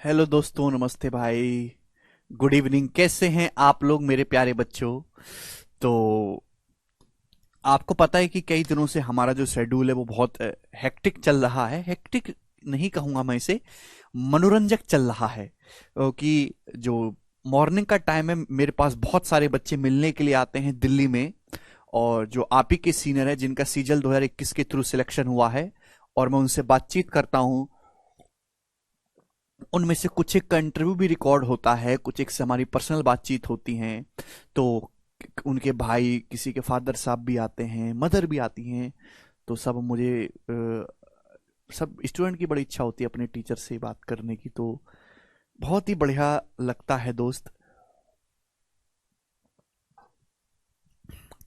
Hello दोस्तों, नमस्ते भाई। Good evening. कैसे हैं आप लोग मेरे प्यारे बच्चों? तो आपको पता है कि कई दिनों से हमारा जो शेड्यूल है वो बहुत हेक्टिक चल रहा है। हेक्टिक नहीं कहूंगा मैं इसे, मनोरंजक चल रहा है। कि जो मॉर्निंग का टाइम है, मेरे पास बहुत सारे बच्चे मिलने के लिए आते हैं दिल्ली में। और जो आप ही के सीनियर है, जिनका सीजल 2021 के थ्रू सिलेक्शन हुआ है, और मैं उनसे बातचीत करता हूं। उनमें से कुछ एक का इंटरव्यू भी रिकॉर्ड होता है, कुछ एक से हमारी पर्सनल बातचीत होती हैं। तो उनके भाई, किसी के फादर साहब भी आते हैं, मदर भी आती हैं। तो सब मुझे सब स्टूडेंट की बड़ी इच्छा होती है अपने टीचर से बात करने की। तो बहुत ही बढ़िया लगता है दोस्त,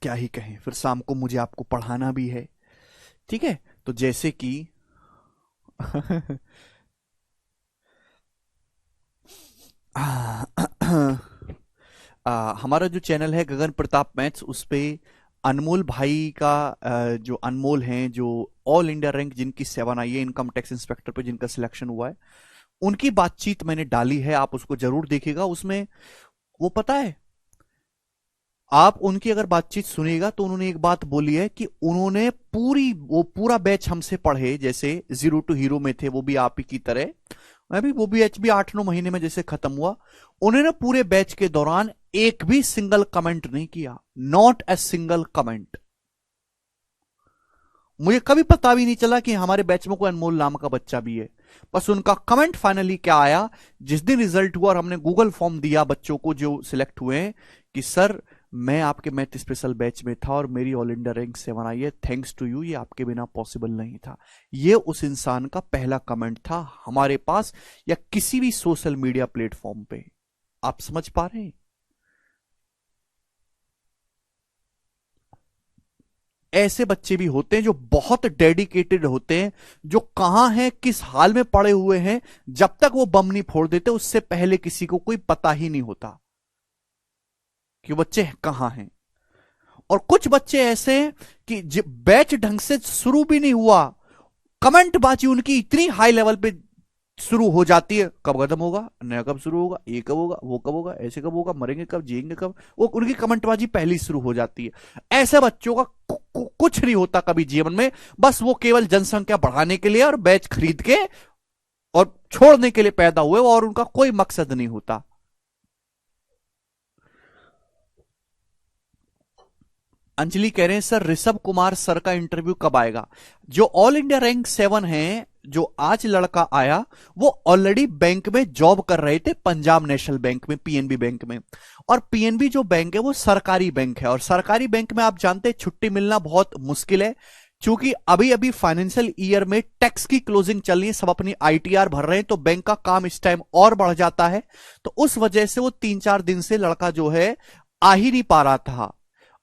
क्या ही कहें। फिर शाम को मुझे आपको पढ़ाना भी है, ठीक है? तो जैसे कि हमारा जो चैनल है गगन प्रताप मैथ्स, उस पे अनमोल भाई का जो अनमोल हैं, जो ऑल इंडिया रैंक जिनकी 7 आई है इनकम टैक्स इंस्पेक्टर पे, जिनका सिलेक्शन हुआ है, उनकी बातचीत मैंने डाली है। आप उसको जरूर देखिएगा। उसमें वो पता है, आप उनकी अगर बातचीत सुनिएगा तो उन्होंने एक बात बोली है कि उन्होंने पूरा बैच हमसे पढ़े, जैसे जीरो टू हीरो में थे वो भी आप ही की तरह। मैं भी, वो भी एच बी 8-9 महीने में जैसे खत्म हुआ। उन्होंने पूरे बैच के दौरान एक भी सिंगल कमेंट नहीं किया, नॉट ए सिंगल कमेंट। मुझे कभी पता भी नहीं चला कि हमारे बैच में कोई अनमोल नाम का बच्चा भी है। बस उनका कमेंट फाइनली क्या आया, जिस दिन रिजल्ट हुआ और हमने गूगल फॉर्म दिया बच्चों को जो सिलेक्ट हुए हैं, कि सर मैं आपके मैथ स्पेशल बैच में था और मेरी ऑल इंडिया रैंक 7 आई है, थैंक्स टू यू, ये आपके बिना पॉसिबल नहीं था। ये उस इंसान का पहला कमेंट था हमारे पास, या किसी भी सोशल मीडिया प्लेटफॉर्म पे। आप समझ पा रहे हैं? ऐसे बच्चे भी होते हैं जो बहुत डेडिकेटेड होते हैं, जो कहां हैं, किस हाल में पड़े हुए हैं, जब तक वो बम नहीं फोड़ देते उससे पहले किसी को कोई पता ही नहीं होता कि बच्चे कहां हैं। और कुछ बच्चे ऐसे हैं कि बैच ढंग से शुरू भी नहीं हुआ, कमेंट बाजी उनकी इतनी हाई लेवल पे शुरू हो जाती है, कब खत्म होगा, नया कब शुरू होगा, ये कब होगा, वो कब होगा, ऐसे कब होगा, मरेंगे कब, जिएंगे कब, वो उनकी कमेंटबाजी पहली शुरू हो जाती है। ऐसे बच्चों का कुछ नहीं होता कभी जीवन में। बस वो केवल जनसंख्या बढ़ाने के लिए और बैच खरीद के और छोड़ने के लिए पैदा हुए, और उनका कोई मकसद नहीं होता। अंजलि कह रहे हैं सर ऋषभ कुमार सर का इंटरव्यू कब आएगा? जो ऑल इंडिया रैंक 7 है, जो आज लड़का आया, वो ऑलरेडी बैंक में जॉब कर रहे थे, पंजाब नेशनल बैंक में, पीएनबी बैंक में। और पीएनबी जो बैंक है वो सरकारी बैंक है, और सरकारी बैंक में आप जानते हैं छुट्टी मिलना बहुत मुश्किल है। क्योंकि अभी अभी फाइनेंशियल ईयर में टैक्स की क्लोजिंग चल रही है, सब अपनी आईटीआर भर रहे हैं, तो बैंक का काम इस टाइम और बढ़ जाता है। तो उस वजह से वो 3-4 दिन से लड़का जो है आ ही नहीं पा रहा था।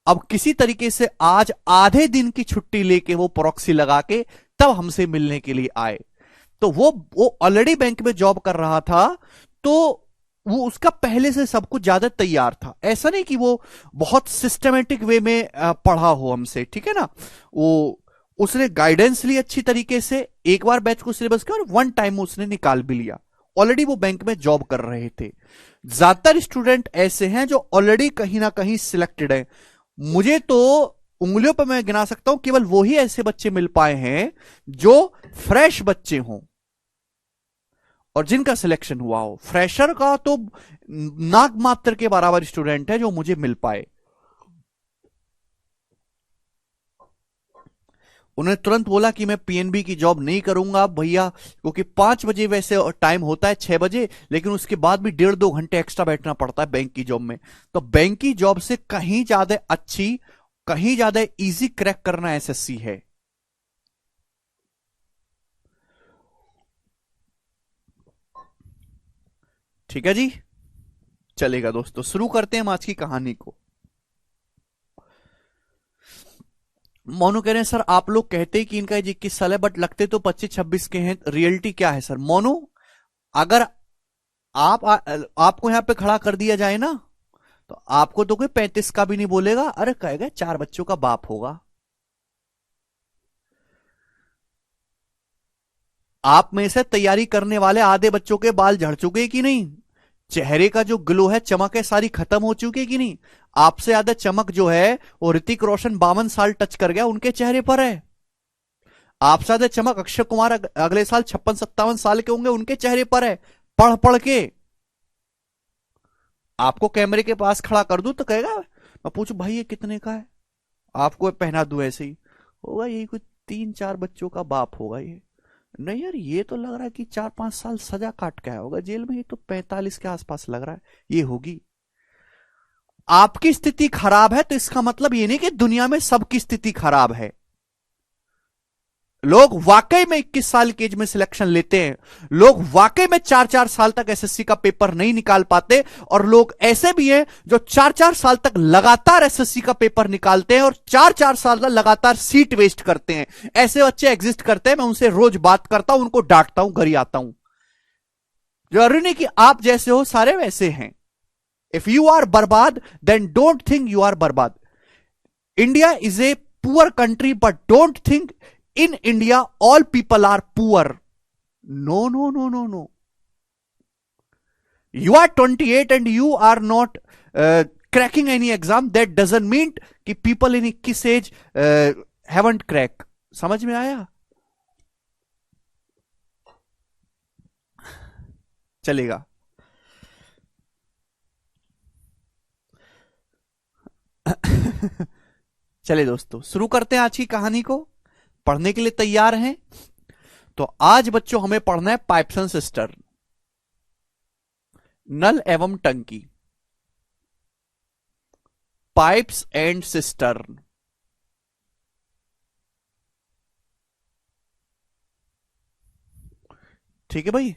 अब किसी तरीके से आज आधे दिन की छुट्टी लेके वो प्रॉक्सी लगा के तब हमसे मिलने के लिए आए। तो वो ऑलरेडी बैंक में जॉब कर रहा था, तो वो उसका पहले से सब कुछ ज्यादा तैयार था। ऐसा नहीं कि वो बहुत सिस्टमेटिक वे में पढ़ा हो हमसे, ठीक है ना। वो उसने गाइडेंस ली अच्छी तरीके से, एक बार बैच को सिलेबस किया और वन टाइम उसने निकाल भी लिया। ऑलरेडी वो बैंक में जॉब कर रहे थे। ज्यादातर स्टूडेंट ऐसे हैं जो ऑलरेडी कहीं ना कहीं सिलेक्टेड है। मुझे तो उंगलियों पर मैं गिना सकता हूं, केवल वही ऐसे बच्चे मिल पाए हैं जो फ्रेश बच्चे हों और जिनका सिलेक्शन हुआ हो। फ्रेशर का तो नाग मात्र के बराबर स्टूडेंट है जो मुझे मिल पाए। उन्हें तुरंत बोला कि मैं पीएनबी की जॉब नहीं करूंगा भैया, क्योंकि 5 बजे वैसे टाइम होता है, 6 बजे, लेकिन उसके बाद भी 1.5-2 घंटे एक्स्ट्रा बैठना पड़ता है बैंक की जॉब में। तो बैंक की जॉब से कहीं ज्यादा अच्छी, कहीं ज्यादा इजी क्रैक करना एसएससी है। ठीक है जी, चलेगा दोस्तों, शुरू करते हैं हम आज की कहानी को। मोनू कह रहे हैं सर आप लोग कहते हैं कि इनका एज 21 साल है, बट लगते तो 25-26 के हैं, रियलिटी क्या है सर? मोनू, अगर आपको यहां पे खड़ा कर दिया जाए ना, तो आपको तो कोई 35 का भी नहीं बोलेगा, अरे कहेगा 4 बच्चों का बाप होगा। आप में से तैयारी करने वाले आधे बच्चों के बाल झड़ चुके कि नहीं? चेहरे का जो ग्लो है, चमक है, सारी खत्म हो चुकी है कि नहीं? आपसे ज्यादा चमक जो है वो ऋतिक रोशन 52 साल टच कर गया, उनके चेहरे पर है। आपसे ज्यादा चमक अक्षय कुमार अगले साल 56-57 साल के होंगे, उनके चेहरे पर है, पढ़ पढ़ के। आपको कैमरे के पास खड़ा कर दूं तो कहेगा, मैं पूछू भाई ये कितने का है, आपको पहना दूं ऐसे ही, होगा यही कुछ 3-4 बच्चों का बाप होगा ये। नहीं यार, ये तो लग रहा है कि 4-5 साल सजा काट के आया होगा जेल में, ये तो 45 के आसपास लग रहा है ये होगी। आपकी स्थिति खराब है तो इसका मतलब ये नहीं कि दुनिया में सबकी स्थिति खराब है। लोग वाकई में 21 साल की एज में सिलेक्शन लेते हैं, लोग वाकई में 4-4 साल तक एसएससी का पेपर नहीं निकाल पाते, और लोग ऐसे भी हैं जो 4-4 साल तक लगातार एसएससी का पेपर निकालते हैं और 4-4 साल तक लगातार सीट वेस्ट करते हैं। ऐसे बच्चे एग्जिस्ट करते हैं, मैं उनसे रोज बात करता हूं, उनको डांटता हूं, घर ही आता हूं। जरूरी नहीं कि आप जैसे हो सारे वैसे हैं। इफ यू आर बर्बाद then don't think you are बर्बाद। India is a poor country but don't think in India all people are poor. No, no, no, no, no. You are 28 and you are not cracking any exam, that doesn't mean कि people in 21 age haven't crack. समझ में आया? चलेगा। चले दोस्तों, शुरू करते हैं आज की कहानी को। पढ़ने के लिए तैयार हैं? तो आज बच्चों हमें पढ़ना है पाइप्स एंड सिस्टर्न, नल एवं टंकी। Pipes and cistern. ठीक है भाई।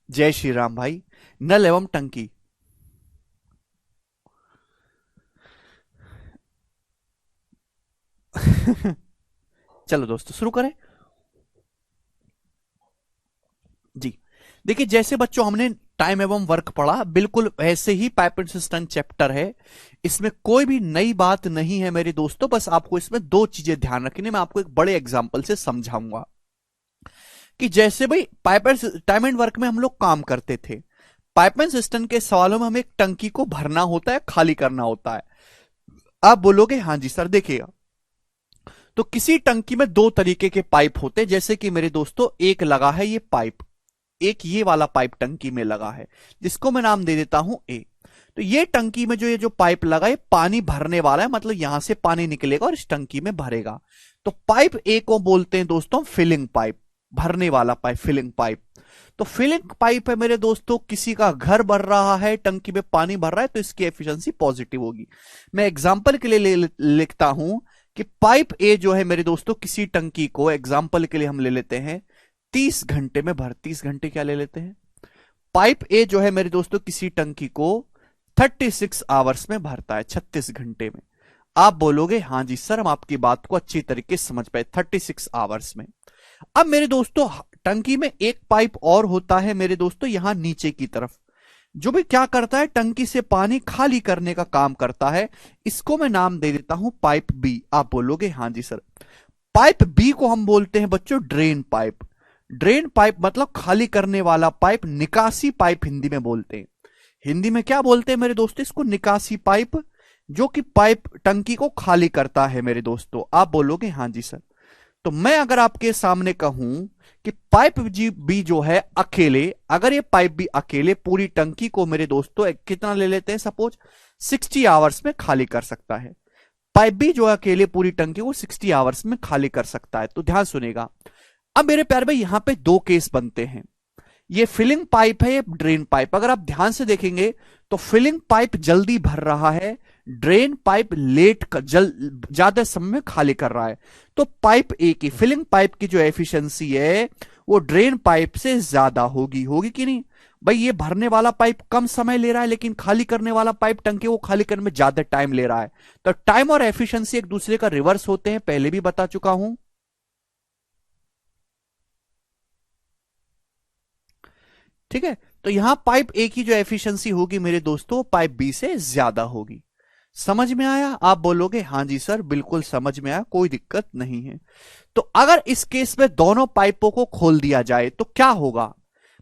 जय श्री राम भाई। नल एवं टंकी। चलो दोस्तों शुरू करें जी। देखिए, जैसे बच्चों हमने टाइम एवं वर्क पढ़ा, बिल्कुल वैसे ही पाइप एंड सिस्टम चैप्टर है। इसमें कोई भी नई बात नहीं है मेरे दोस्तों, बस आपको इसमें दो चीजें ध्यान रखनी है, मैं आपको एक बड़े एग्जांपल से समझाऊंगा। कि जैसे भाई pipe and time and work में हम लोग काम करते थे, पाइप एंड सिस्टम के सवालों में हमें एक टंकी को भरना होता है, खाली करना होता है। आप बोलोगे हाँ जी सर, देखिएगा तो किसी टंकी में दो तरीके के पाइप होते हैं। जैसे कि मेरे दोस्तों एक लगा है ये पाइप, एक ये वाला पाइप टंकी में लगा है, जिसको मैं नाम दे देता हूं ए। तो ये टंकी में जो पाइप लगा है पानी भरने वाला है, मतलब यहां से पानी निकलेगा और इस टंकी में भरेगा। तो पाइप ए को बोलते हैं दोस्तों फिलिंग पाइप, भरने वाला पाइप, फिलिंग पाइप। तो फिलिंग पाइप है मेरे दोस्तों, किसी का घर भर रहा है, टंकी में पानी भर रहा है, तो इसकी एफिशिएंसी पॉजिटिव होगी। मैं एग्जांपल के लिए लिखता हूं कि पाइप ए जो है मेरे दोस्तों किसी टंकी को, एग्जांपल के लिए हम ले लेते हैं 30 घंटे में 30 घंटे क्या ले लेते हैं, पाइप ए जो है मेरे दोस्तों किसी टंकी को 36 आवर्स में भरता है, 36 घंटे में। आप बोलोगे हाँ जी सर, हम आपकी बात को अच्छी तरीके से समझ पाए, 36 आवर्स में। अब मेरे दोस्तों टंकी में एक पाइप और होता है मेरे दोस्तों यहां नीचे की तरफ, जो भी क्या करता है, टंकी से पानी खाली करने का काम करता है। इसको मैं नाम दे देता हूं पाइप बी। आप बोलोगे हाँ जी सर। पाइप बी को हम बोलते हैं बच्चों ड्रेन पाइप। ड्रेन पाइप मतलब खाली करने वाला पाइप, निकासी पाइप हिंदी में बोलते हैं। हिंदी में क्या बोलते हैं मेरे दोस्तों इसको, निकासी पाइप, जो कि पाइप टंकी को खाली करता है मेरे दोस्तों। आप बोलोगे हाँ जी सर। तो मैं अगर आपके सामने कहूं कि पाइप बी जो है अकेले, अगर ये पाइप बी अकेले पूरी टंकी को मेरे दोस्तों कितना ले लेते हैं, सपोज 60 आवर्स में खाली कर सकता है। पाइप बी जो है अकेले पूरी टंकी को 60 आवर्स में खाली कर सकता है। तो ध्यान सुनेगा। अब मेरे प्यारे भाई यहां पे दो केस बनते हैं, ये फिलिंग पाइप है, ये ड्रेन पाइप। अगर आप ध्यान से देखेंगे तो फिलिंग पाइप जल्दी भर रहा है, ड्रेन पाइप ज्यादा समय में खाली कर रहा है। तो पाइप ए की, फिलिंग पाइप की जो एफिशिएंसी है वो ड्रेन पाइप से ज्यादा होगी। होगी कि नहीं भाई? ये भरने वाला पाइप कम समय ले रहा है, लेकिन खाली करने वाला पाइप टंकी को खाली करने में ज्यादा टाइम ले रहा है। तो टाइम और एफिशिएंसी एक दूसरे का रिवर्स होते हैं, पहले भी बता चुका हूं। ठीक है, तो यहां पाइप ए की जो एफिशिएंसी होगी मेरे दोस्तों पाइप बी से ज्यादा होगी। समझ में आया? आप बोलोगे हाँ जी सर बिल्कुल समझ में आया, कोई दिक्कत नहीं है। तो अगर इस केस में दोनों पाइपों को खोल दिया जाए तो क्या होगा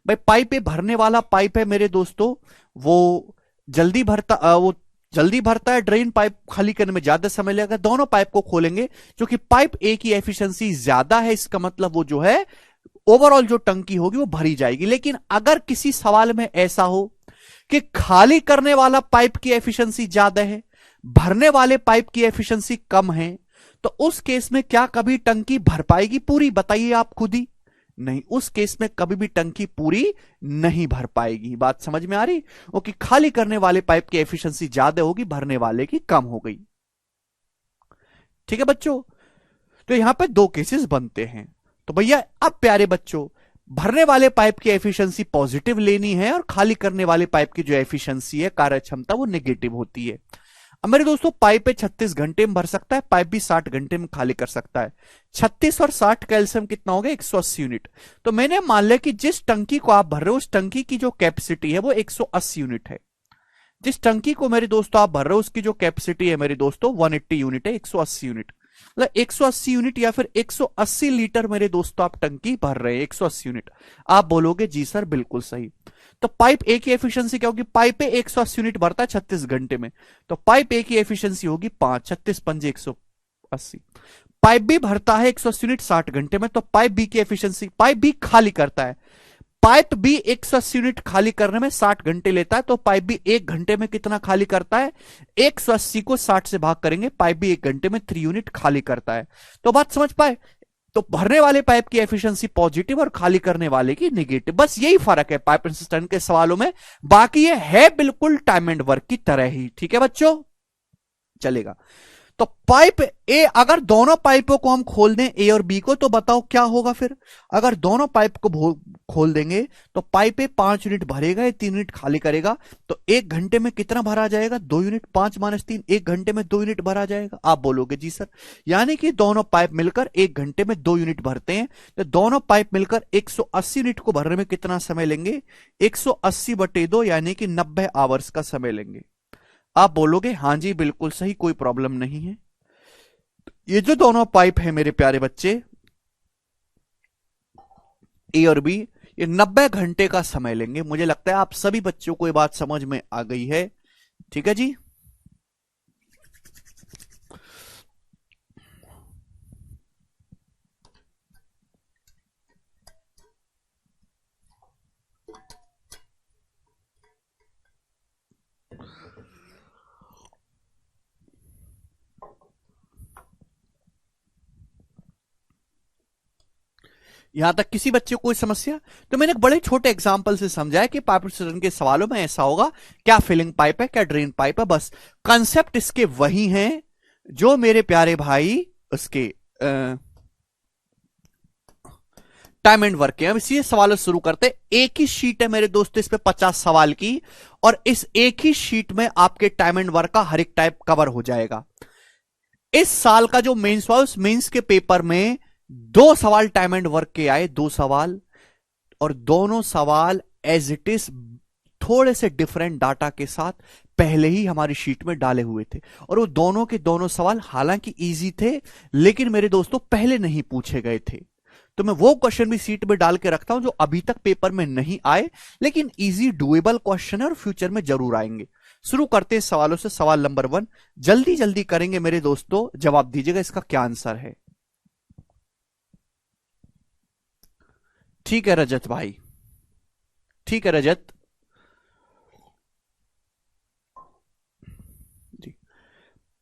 भाई? पाइप ए भरने वाला पाइप है मेरे दोस्तों, वो जल्दी भरता वो जल्दी भरता है, ड्रेन पाइप खाली करने में ज्यादा समय लगेगा। दोनों पाइप को खोलेंगे क्योंकि पाइप ए की एफिशिएंसी ज्यादा है, इसका मतलब वो जो है ओवरऑल जो टंकी होगी वो भरी जाएगी। लेकिन अगर किसी सवाल में ऐसा हो कि खाली करने वाला पाइप की एफिशिएंसी ज्यादा है, भरने वाले पाइप की एफिशिएंसी कम है, तो उस केस में क्या कभी टंकी भर पाएगी पूरी? बताइए आप खुद ही। नहीं, उस केस में कभी भी टंकी पूरी नहीं भर पाएगी। बात समझ में आ रही? ओके, खाली करने वाले पाइप की एफिशिएंसी ज्यादा होगी, भरने वाले की कम हो गई। ठीक है बच्चों, तो यहां पे दो केसेस बनते हैं। तो भैया अब प्यारे बच्चों, भरने वाले पाइप की एफिशिएंसी पॉजिटिव लेनी है और खाली करने वाले पाइप की जो एफिशिएंसी है, कार्य क्षमता, वो नेगेटिव होती है। अब मेरे दोस्तों पाइप पे 36 घंटे में भर सकता है, पाइप भी 60 घंटे में खाली कर सकता है। 36 और 60 कैल्शियम कितना हो गया? 180 यूनिट। तो मैंने मान लिया कि जिस टंकी को आप भर रहे हो उस टंकी की जो कैपेसिटी है वो 180 यूनिट है। जिस टंकी को मेरे दोस्तों आप भर रहे हो उसकी जो कैपेसिटी है मेरे दोस्तों 180 यूनिट है, 180 यूनिट। मतलब 180 यूनिट या फिर 180 लीटर मेरे दोस्तों आप टंकी भर रहे हैं, 180 यूनिट। आप बोलोगे जी सर बिल्कुल सही। तो पाइप ए की एफिशिएंसी क्या होगी? पाइप ए 180 यूनिट भरता है 36 घंटे में, तो पाइप ए की एफिशिएंसी होगी 5, 36 पंजे 180। पाइप बी भरता है 180 यूनिट 60 घंटे में, तो पाइप बी की एफिशिएंसी, पाइप बी खाली करता है, पाइप बी 180 यूनिट खाली करने में 60 घंटे लेता है, तो पाइप बी 1 घंटे में कितना खाली करता है? 180 को 60 से भाग करेंगे, पाइप बी 1 घंटे में 3 यूनिट खाली करता है। तो बात समझ पाए? तो भरने वाले पाइप की एफिशिएंसी पॉजिटिव और खाली करने वाले की नेगेटिव, बस यही फर्क है पाइप एंड सिस्टम के सवालों में। बाकी ये है बिल्कुल टाइम एंड वर्क की तरह ही। ठीक है बच्चों, चलेगा। तो पाइप ए, अगर दोनों पाइपों को हम खोल दें ए और बी को, तो बताओ क्या होगा फिर? अगर दोनों पाइप को खोल देंगे तो पाइप ए 5 यूनिट भरेगा, ये 3 यूनिट खाली करेगा, तो 1 घंटे में कितना भरा जाएगा? 2 यूनिट। 5 माइनस 3, 1 घंटे में 2 यूनिट भरा जाएगा। आप बोलोगे जी सर, यानी कि दोनों पाइप मिलकर 1 घंटे में 2 यूनिट भरते हैं, तो दोनों पाइप मिलकर 180 यूनिट को भरने में कितना समय लेंगे? 180/2 यानी कि 90 आवर्स का समय लेंगे। आप बोलोगे हाँ जी बिल्कुल सही, कोई प्रॉब्लम नहीं है। ये जो दोनों पाइप है मेरे प्यारे बच्चे ए और बी, ये 90 घंटे का समय लेंगे। मुझे लगता है आप सभी बच्चों को ये बात समझ में आ गई है। ठीक है जी। यहां तक किसी बच्चे को कोई समस्या? तो मैंने एक बड़े छोटे एग्जांपल से समझाया कि पाइप सिस्टम के सवालों में ऐसा होगा, क्या फिलिंग पाइप है, क्या ड्रेन पाइप है, बस कंसेप्ट इसके वही हैं जो मेरे प्यारे भाई उसके टाइम एंड वर्क है। अब इसी सवालों से शुरू करते। एक ही शीट है मेरे दोस्तों, इस पे 50 सवाल की, और इस एक ही शीट में आपके टाइम एंड वर्क का हर एक टाइप कवर हो जाएगा। इस साल का जो मेंस हुआ उस मेंस के पेपर में 2 सवाल टाइम एंड वर्क के आए, 2 सवाल, और दोनों सवाल एज इट इज थोड़े से डिफरेंट डाटा के साथ पहले ही हमारी शीट में डाले हुए थे। और वो दोनों के दोनों सवाल हालांकि इजी थे, लेकिन मेरे दोस्तों पहले नहीं पूछे गए थे। तो मैं वो क्वेश्चन भी सीट में डाल के रखता हूं जो अभी तक पेपर में नहीं आए, लेकिन इजी डुएबल क्वेश्चन है और फ्यूचर में जरूर आएंगे। शुरू करते हैं सवालों से। सवाल नंबर 1, जल्दी जल्दी करेंगे मेरे दोस्तों, जवाब दीजिएगा इसका क्या आंसर है। ठीक है रजत भाई, ठीक है रजत जी।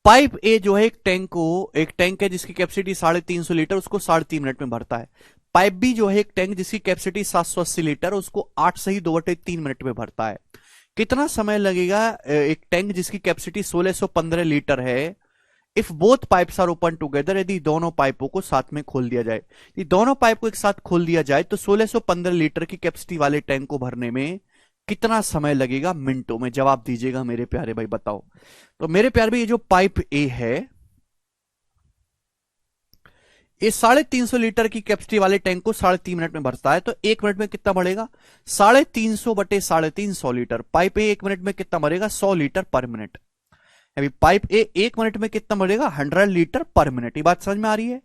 पाइप ए जो है एक टैंक है जिसकी कैपेसिटी 350 लीटर, उसको 3.5 मिनट में भरता है। पाइप बी जो है एक टैंक जिसकी कैपेसिटी 780 लीटर, उसको 8 से ही 2/3 मिनट में भरता है। कितना समय लगेगा एक टैंक जिसकी कैपेसिटी 1615 लीटर है, if both pipes are open together, यदि दोनों पाइपों को साथ में खोल दिया जाए। यदि दोनों पाइप को एक साथ खोल दिया जाए तो 1615 लीटर की कैपेसिटी वाले टैंक को भरने में कितना समय लगेगा मिनटों में? जवाब दीजिएगा मेरे प्यारे भाई, बताओ। तो मेरे प्यारे भाई, ये जो पाइप ए है ये 350 लीटर की कैपेसिटी वाले टैंक को 3.5 मिनट में भरता है, तो 1 मिनट में कितना बढ़ेगा? 350 बटे 350 लीटर। पाइप ए 1 मिनट में कितना भरेगा? 100 लीटर पर मिनट। अभी पाइप ए 1 मिनट में कितना बढ़ेगा? 100 लीटर पर मिनट। ये बात समझ में आ रही है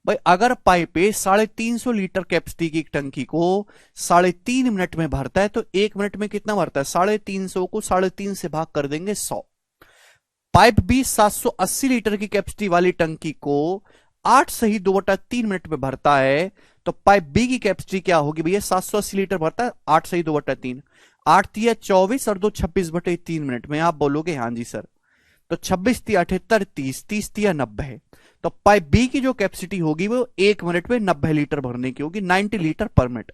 भाई? अगर पाइप ए 350 लीटर कैपेसिटी की टंकी को 3.5 मिनट में भरता है, तो 1 मिनट में कितना भरता है? 350 को 3.5 से भाग कर देंगे 100। पाइप बी 780 लीटर की कैपेसिटी वाली टंकी को 8 सही 2/3 मिनट में भरता है, तो पाइप बी की कैपेसिटी क्या होगी भैया? 780 लीटर भरता है, 8 सही 2/3, 8 तिया 24 और 2 26/3 मिनट में। आप बोलोगे हाँ जी सर, तो 26 तिया 78, 30, 30 तिया 90 है। तो पाइप बी की जो कैपेसिटी होगी वो 1 मिनट में 90 लीटर भरने की होगी, 90 लीटर पर मिनट।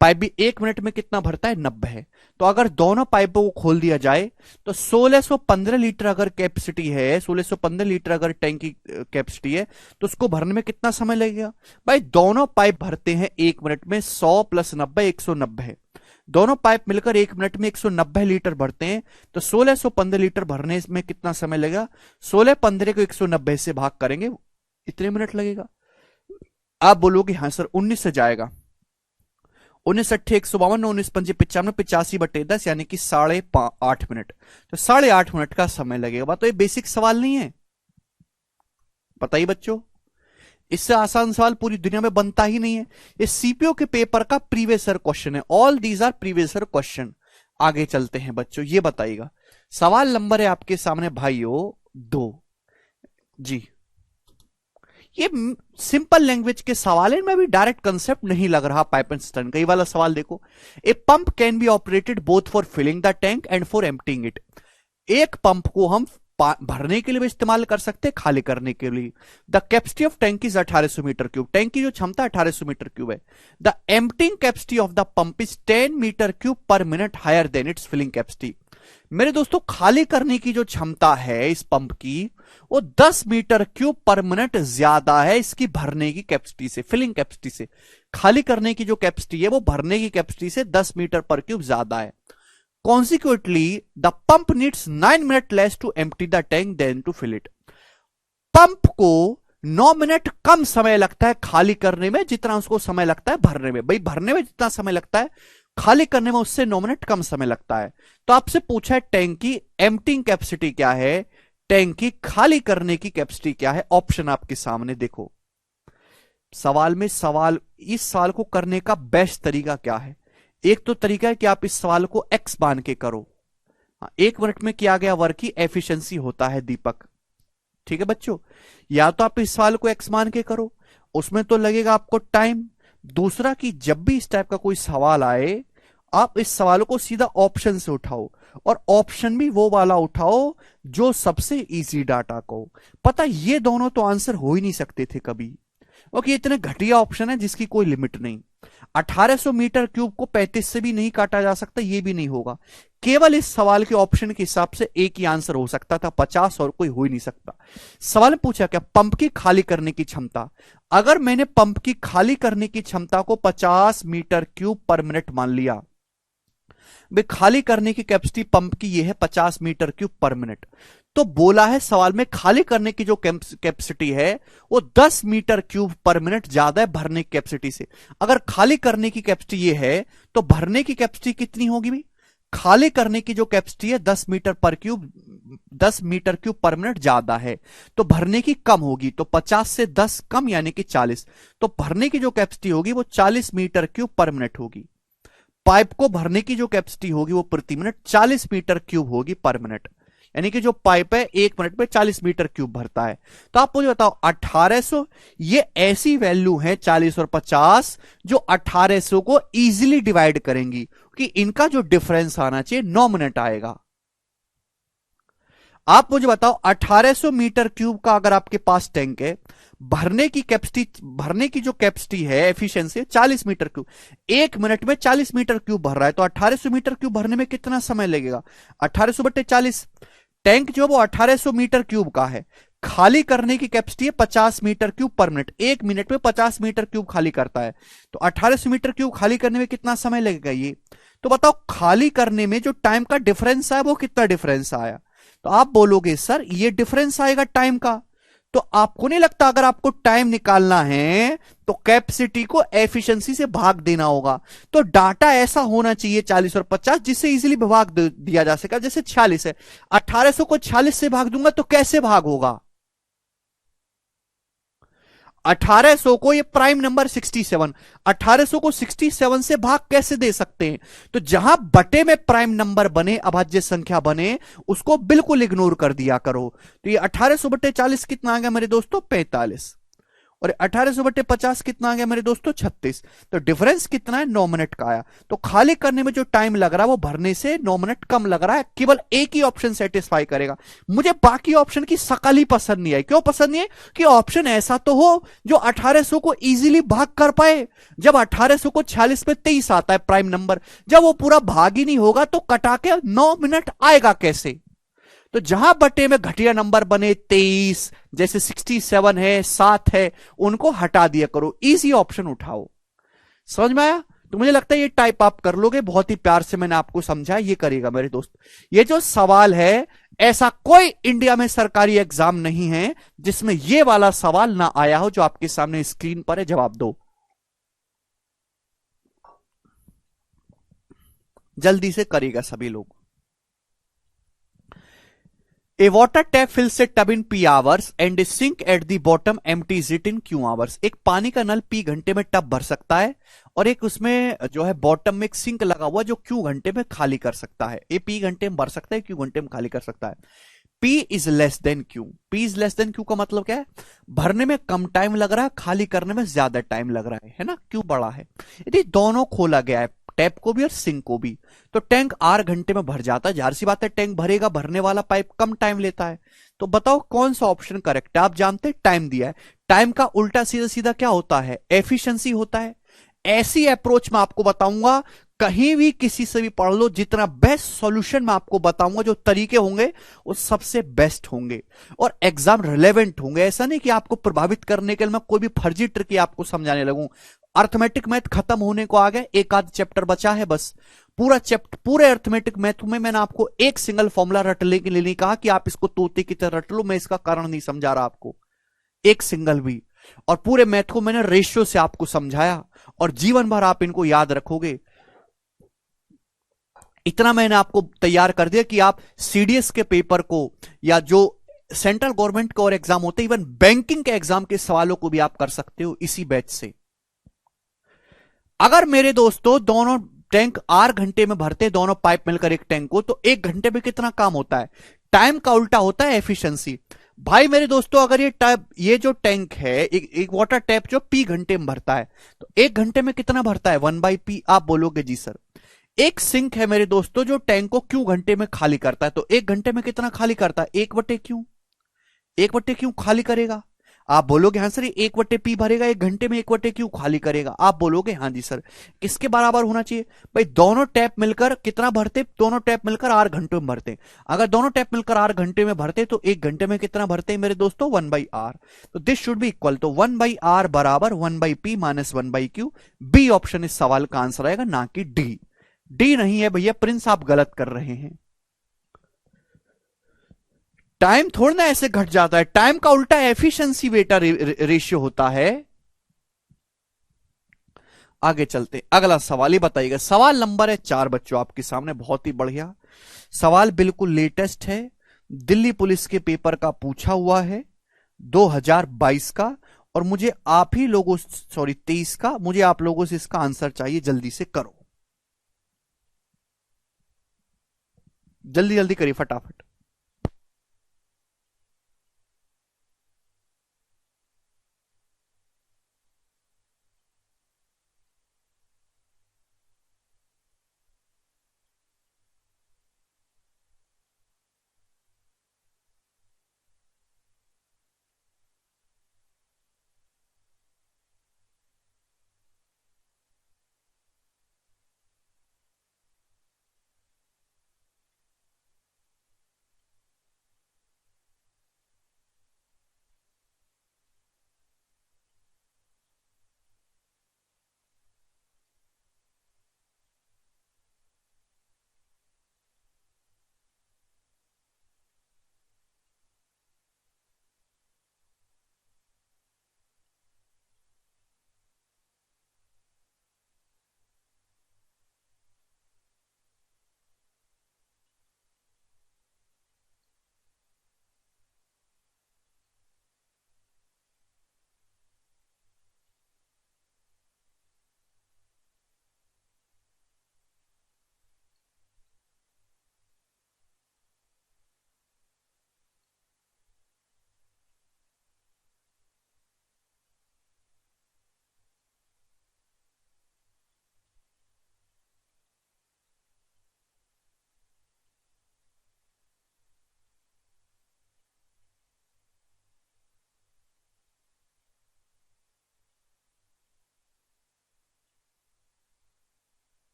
पाइप बी 1 मिनट में कितना भरता है? 90 है। तो अगर दोनों पाइपों को खोल दिया जाए तो 1615 लीटर अगर कैपेसिटी है, 1615 लीटर अगर टैंक की कैपेसिटी है, तो उसको भरने में कितना समय लगेगा भाई? दोनों पाइप भरते हैं 1 मिनट में, 100 + 90 190 है। दोनों पाइप मिलकर 1 मिनट में 190 लीटर भरते हैं, तो 1615 लीटर भरने में कितना समय लगेगा? 1615 को 190 से भाग करेंगे, इतने मिनट लगेगा। आप बोलोगे हाँ सर 19 से जाएगा, 19 अट्ठे 152, 19 पंजे 95, 85/10 यानी कि 8.5 मिनट। तो 8.5 मिनट का समय लगेगा। तो ये बेसिक सवाल नहीं है, बताइए बच्चों, इससे आसान सवाल पूरी दुनिया में बनता ही नहीं है। ये सीपीओ के पेपर का प्रीवियस ईयर क्वेश्चन है, all these our previous year question. आगे चलते हैं बच्चों, ये बताइएगा सवाल नंबर है आपके सामने भाइयों 2 जी। ये सिंपल लैंग्वेज के सवाल है, इनमें भी डायरेक्ट कंसेप्ट नहीं लग रहा पाइप एंड सिस्टम का। ये वाला सवाल देखो, a pump can be operated both for filling the tank and for emptying it. एक पंप को हम भरने के लिए भी इस्तेमाल कर सकते हैं, खाली करने के लिए। The capacity of tank is 1800 metre cube. Tank की जो क्षमता 1800 मीटर क्यूब है। The emptying capacity of the pump is 10 metre cube per minute higher than its filling capacity. मेरे दोस्तों, खाली करने की जो क्षमता है इस पंप की, वो 10 मीटर क्यूब पर मिनट ज्यादा है इसकी भरने की कैपेसिटी से, फिलिंग कैपेसिटी से। खाली करने की जो कैपेसिटी है वो भरने की कैपेसिटी से 10 मीटर पर क्यूब ज्यादा है। Consequently, the pump needs 9 minutes less to empty the tank than to fill it. Pump को 9 मिनट कम समय लगता है खाली करने में जितना उसको समय लगता है भरने में। भाई भरने में जितना समय लगता है, खाली करने में उससे 9 मिनट कम समय लगता है। तो आपसे पूछा है टैंक की एम्प्टिंग कैपेसिटी क्या है, टैंक की खाली करने की कैपेसिटी क्या है। ऑप्शन आपके सामने देखो सवाल में। इस सवाल को करने का बेस्ट तरीका क्या है? एक तो तरीका है कि आप इस सवाल को एक्स मान के करो। 1 मिनट में किया गया वर्क की एफिशिएंसी होता है दीपक, ठीक है बच्चों। या तो आप इस सवाल को एक्स मान के करो, उसमें तो लगेगा आपको टाइम। दूसरा कि जब भी इस टाइप का कोई सवाल आए, आप इस सवाल को सीधा ऑप्शन से उठाओ, और ऑप्शन भी वो वाला उठाओ जो सबसे इजी डाटा को। पता ये दोनों तो आंसर हो ही नहीं सकते थे कभी, ओके। इतने घटिया ऑप्शन है जिसकी कोई लिमिट नहीं। 1800 मीटर क्यूब को 35 से भी नहीं काटा जा सकता, ये भी नहीं होगा। केवल इस सवाल के ऑप्शन के हिसाब से एक ही आंसर हो सकता था, 50 और कोई हो ही नहीं सकता। सवाल पूछा क्या? पंप की खाली करने की क्षमता। अगर मैंने पंप की खाली करने की क्षमता को 50 मीटर क्यूब पर मिनट मान लिया, भाई खाली करने की कैपेसिटी पंप की ये है 50 मीटर क्यूब पर मिनट, तो बोला है सवाल में खाली करने की जो कैपेसिटी है वो 10 मीटर क्यूब पर मिनट ज्यादा है भरने की कैपेसिटी से। अगर खाली करने की कैपेसिटी ये है, तो भरने की कैपेसिटी कितनी होगी भाई? खाली करने की जो कैपेसिटी है 10 मीटर क्यूब पर मिनट ज्यादा है, तो भरने की कम होगी। तो 50 से 10 कम यानी कि 40, तो भरने की जो कैपेसिटी होगी वो 40 मीटर क्यूब पर मिनट होगी। पाइप को भरने की जो कैपेसिटी होगी वो प्रति मिनट 40 मीटर क्यूब होगी पर मिनट, यानी कि जो पाइप है 1 मिनट में 40 मीटर क्यूब भरता है। तो आप मुझे बताओ 1800, ये ऐसी वैल्यू है 40 और 50 जो 1800 को इजीली डिवाइड करेंगी, कि इनका जो डिफरेंस आना चाहिए 9 मिनट आएगा। आप मुझे बताओ 1800 मीटर क्यूब का अगर आपके पास टैंक है, भरने की जो कैपेसिटी है एफिशिएंसी 40 मीटर क्यूब, 1 मिनट में 40 मीटर क्यूब भर रहा है, तो 1800 मीटर क्यूब भरने में कितना समय लगेगा? 1800/40। टैंक जो वो 1800 मीटर क्यूब का है, खाली करने की कैपेसिटी है 50 metre cube per minute, 1 minute में 50 मीटर क्यूब खाली करता है, तो 1800 मीटर क्यूब खाली करने में कितना समय लगेगा ये? तो बताओ खाली करने में जो टाइम का डिफरेंस आया वो कितना डिफरेंस आया? तो आप बोलोगे सर ये डिफरेंस आएगा टाइम का, तो आपको नहीं लगता अगर आपको टाइम निकालना है तो कैपेसिटी को एफिशिएंसी से भाग देना होगा। तो डाटा ऐसा होना चाहिए 40 और 50 जिससे इजीली भाग दिया जा सके। जैसे 46 है, 1800 को 46 से भाग दूंगा तो कैसे भाग होगा? 1800 को, ये प्राइम नंबर 67, 1800 को 67 से भाग कैसे दे सकते हैं? तो जहां बटे में प्राइम नंबर बने, अभाज्य संख्या बने, उसको बिल्कुल इग्नोर कर दिया करो। तो ये 1800 बटे 40 कितना आ गया मेरे दोस्तों? 45। और 1800 बटे 50 कितना आ गया मेरे दोस्तों? 36। तो डिफरेंस कितना है? 9 मिनट का आया। तो खाली करने में जो टाइम लग रहा है वो भरने से 9 मिनट कम लग रहा है। केवल एक ही ऑप्शन सेटिस्फाई करेगा। मुझे बाकी ऑप्शन की शकल ही पसंद नहीं आई। क्यों पसंद नहीं है? कि ऑप्शन ऐसा तो हो जो 1800 को इजीली भाग कर पाए। जब 1800 को 46 पे 23 आता है प्राइम नंबर, जब वो पूरा भाग ही नहीं होगा तो कटा के 9 मिनट आएगा कैसे? तो जहां बटे में घटिया नंबर बने 23, जैसे 67 है, 7 है, उनको हटा दिया करो। इजी ऑप्शन उठाओ। समझ में आया? तो मुझे लगता है ये टाइप आप कर लोगे। बहुत ही प्यार से मैंने आपको समझाया, ये करेगा मेरे दोस्त। ये जो सवाल है, ऐसा कोई इंडिया में सरकारी एग्जाम नहीं है जिसमें ये वाला सवाल ना आया हो जो आपके सामने स्क्रीन पर है। जवाब दो जल्दी से, करेगा सभी लोग। A water tap fills a tub in P hours and a sink at the bottom empties it in Q hours। एक पानी का नल P घंटे में टब भर सकता है और एक उसमें जो है बॉटम में एक सिंक लगा हुआ जो Q घंटे में खाली कर सकता है। ये P घंटे में भर सकता है, Q घंटे में खाली कर सकता है। P is less than Q। P is less than Q का मतलब क्या है? भरने में कम टाइम लग रहा है, खाली करने में ज्यादा टाइम लग रहा है ना? Q बड़ा है। यदि दोनों खोला गया है, टैप को भी और सिंक को भी, तो टैंक 8 घंटे में भर जाता है। जाहिर सी बात है टैंक भरेगा, भरने वाला पाइप कम टाइम लेता है। तो बताओ कौन सा ऑप्शन करेक्ट है? आप जानते हैं टाइम दिया है, टाइम का उल्टा सीधा सीधा क्या होता है? एफिशिएंसी होता है। ऐसी अप्रोच मैं आपको बताऊंगा, कहीं भी किसी से भी पढ़ लो, जितना बेस्ट सॉल्यूशन मैं आपको बताऊंगा, जो तरीके होंगे वो सबसे बेस्ट होंगे और एग्जाम रिलेवेंट होंगे। ऐसा नहीं कि आपको प्रभावित करने के लिए मैं कोई भी फर्जी ट्रिक आपको समझाने लगूं। अर्थमेटिक मैथ खत्म होने को आ गए, एक आध चैप्टर बचा है बस। पूरा चैप्टर, पूरे अर्थमेटिक मैथ में मैंने आपको एक सिंगल फॉर्मूला रटने के लिए नहीं कहा कि आप इसको तोते की तरह रट लो। मैं इसका कारण नहीं समझा रहा आपको, एक सिंगल भी। और पूरे मैथ को मैंने रेशियो से आपको समझाया और जीवन भर आप इनको याद रखोगे। इतना मैंने आपको तैयार कर दिया कि आप सीडीएस के पेपर को या जो सेंट्रल गवर्नमेंट के और एग्जाम होते हैं, इवन बैंकिंग के एग्जाम के सवालों को भी आप कर सकते हो इसी बैच से। अगर मेरे दोस्तों दोनों टैंक 8 घंटे में भरते, दोनों पाइप मिलकर एक टैंक को, तो 1 घंटे में कितना काम होता है? टाइम का उल्टा होता है एफिशिएंसी। भाई मेरे दोस्तों, अगर ये जो टैंक है, एक वाटर टैप जो P घंटे में भरता है, तो 1 घंटे में कितना भरता है? 1/P। आप बोलोगे जी सर। एक सिंक है मेरे दोस्तों जो टैंक को Q घंटे में खाली करता है, तो 1 घंटे में कितना खाली करता है? 1/Q। 1/Q खाली करेगा। आप बोलोगे हाँ सर, 1/P भरेगा 1 घंटे में, 1/Q खाली करेगा। आप बोलोगे हाँ जी सर। किसके बराबर होना चाहिए भाई? दोनों टैप मिलकर कितना भरते? दोनों टैप मिलकर 8 घंटे में भरते। अगर दोनों टैप मिलकर 8 घंटे में भरते तो 1 घंटे में कितना भरते हैं मेरे दोस्तों? 1/R। तो दिस शुड बी इक्वल, तो 1/R बराबर 1/P minus 1/Q। B option इस सवाल का आंसर आएगा, ना कि डी। डी नहीं है भैया प्रिंस, आप गलत कर रहे हैं। टाइम थोड़ा ना ऐसे घट जाता है, टाइम का उल्टा एफिशिएंसी बेटा रेशियो होता है। आगे चलते, अगला सवाल ही बताइएगा। सवाल नंबर है 4 बच्चों आपके सामने, बहुत ही बढ़िया सवाल, बिल्कुल लेटेस्ट है। दिल्ली पुलिस के पेपर का पूछा हुआ है, 2022 का। और मुझे आप ही लोगों, सॉरी 23 का, मुझे आप लोगों से इसका आंसर चाहिए। जल्दी से करो, जल्दी जल्दी करिए फटाफट।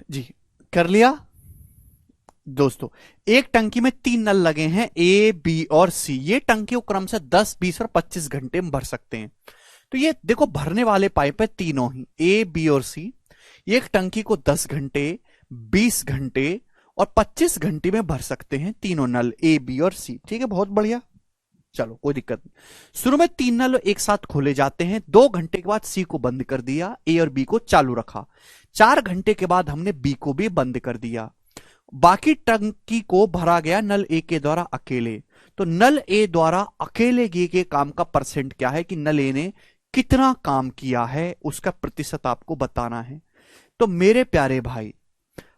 जी, कर लिया दोस्तों। एक टंकी में 3 नल लगे हैं, ए बी और सी। ये टंकी को क्रम से 10, 20 और 25 घंटे में भर सकते हैं। तो ये देखो भरने वाले पाइप है तीनों ही, ए बी और सी। एक टंकी को 10 घंटे, 20 घंटे और 25 घंटे में भर सकते हैं तीनों नल, ए बी और सी। ठीक है, बहुत बढ़िया। चलो कोई दिक्कत नहीं। शुरू में 3 नल एक साथ खोले जाते हैं। 2 घंटे के बाद सी को बंद कर दिया, ए और बी को चालू रखा। 4 घंटे के बाद हमने बी को भी बंद कर दिया। बाकी टंकी को भरा गया नल ए के द्वारा अकेले। तो नल ए द्वारा अकेले किए गए काम का परसेंट क्या है कि नल ए ने कितना काम किया है, उसका प्रतिशत आपको बताना है। तो मेरे प्यारे भाई,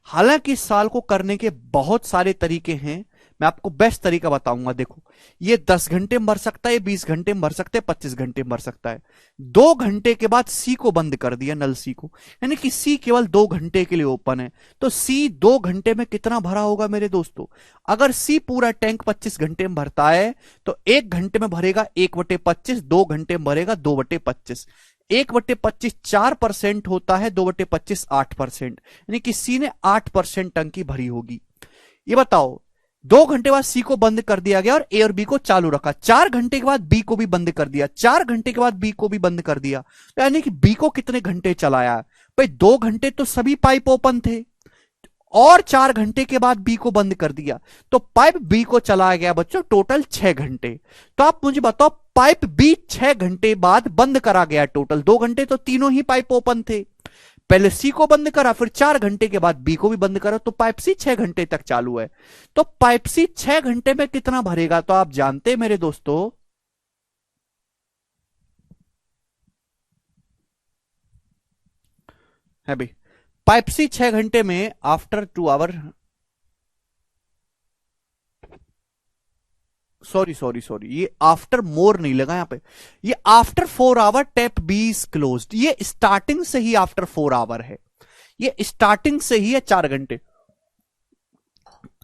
हालांकि इस साल को करने के बहुत सारे तरीके हैं, मैं आपको बेस्ट तरीका बताऊंगा। देखो, ये 10 घंटे में भर सकता है, 20 घंटे में भर सकता है, 25 घंटे में भर सकता है। 2 घंटे के बाद सी को बंद कर दिया, नल सी को, यानी कि सी केवल 2 घंटे के लिए ओपन है। तो सी 2 घंटे में कितना भरा होगा मेरे दोस्तों? अगर सी पूरा टैंक 25 घंटे में भरता है तो 1 घंटे में भरेगा 1/25, 2 घंटे में भरेगा 2/25। 1/25 4% होता है, 2/25 8%, यानी कि सी ने 8% टंकी भरी होगी। ये बताओ, 2 घंटे बाद सी को बंद कर दिया गया और ए और बी को चालू रखा। 4 घंटे के बाद बी को भी बंद कर दिया, 4 घंटे के बाद बी को भी बंद कर दिया। तो यानी कि बी को कितने घंटे चलाया? भाई 2 घंटे तो सभी पाइप ओपन थे और 4 घंटे के बाद बी को बंद कर दिया, तो पाइप बी को चलाया गया बच्चों टोटल 6 घंटे। तो आप मुझे बताओ, पाइप बी 6 घंटे बाद बंद करा गया टोटल। 2 घंटे तो तीनों ही पाइप ओपन थे, पहले सी को बंद करा, फिर 4 घंटे के बाद बी को भी बंद करा, तो पाइप सी 6 घंटे तक चालू है। तो पाइप सी 6 घंटे में कितना भरेगा? तो आप जानते हैं मेरे दोस्तों, है भाई, पाइप सी 6 घंटे में आफ्टर 2 आवर, सॉरी, ये आफ्टर मोर नहीं लगा यहां पे, ये after 4 hour tap B is closed. ये स्टार्टिंग से ही आफ्टर 4 आवर है, ये स्टार्टिंग से ही है 4 घंटे।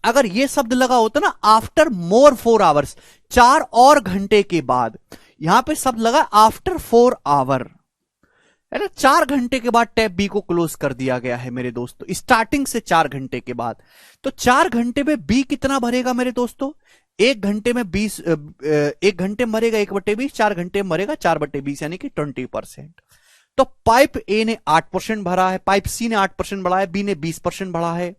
अगर ये शब्द लगा होता ना आफ्टर मोर 4 आवर्स, 4 और घंटे के बाद, यहां पे शब्द लगा आफ्टर 4 आवर, है ना। 4 घंटे के बाद टैप बी को क्लोज कर दिया गया है मेरे दोस्तों, स्टार्टिंग से 4 घंटे के बाद। तो 4 घंटे में बी कितना भरेगा मेरे दोस्तों? 1 घंटे में 20, 1 घंटे में भरेगा 1/20, 4 घंटे में भरेगा 4/20, यानी कि 20%। तो पाइप ए ने 8% भरा है, पाइप सी ने 8% भरा है, बी ने 20% भरा है।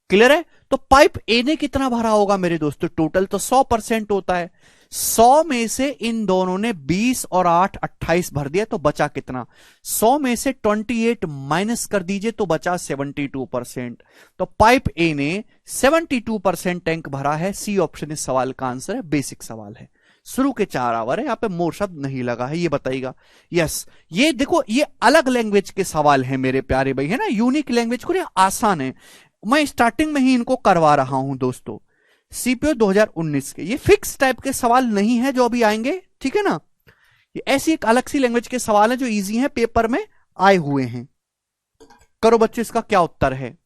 क्लियर है? तो पाइप ए ने कितना भरा होगा मेरे दोस्तों? टोटल तो 100% होता है, 100 में से इन दोनों ने 20 और 8 28 भर दिया, तो बचा कितना? 100 में से 28 माइनस कर दीजिए तो बचा 72%। तो पाइप ए ने 72% टैंक भरा है। सी ऑप्शन इस सवाल का आंसर है, बेसिक सवाल है। शुरू के 4 आवर है, यहां पे मोर शब्द नहीं लगा है, ये बताइएगा। यस, ये देखो, ये अलग लैंग्वेज के सवाल है मेरे प्यारे भाई, है ना, यूनिक लैंग्वेज को, आसान है। मैं स्टार्टिंग में ही इनको करवा रहा हूं दोस्तों, सीपीओ 2019 के। ये फिक्स टाइप के सवाल नहीं है जो अभी आएंगे, ठीक है ना। ये ऐसी एक अलग सी लैंग्वेज के सवाल है जो इजी हैं, पेपर में आए हुए हैं। करो बच्चों, इसका क्या उत्तर है?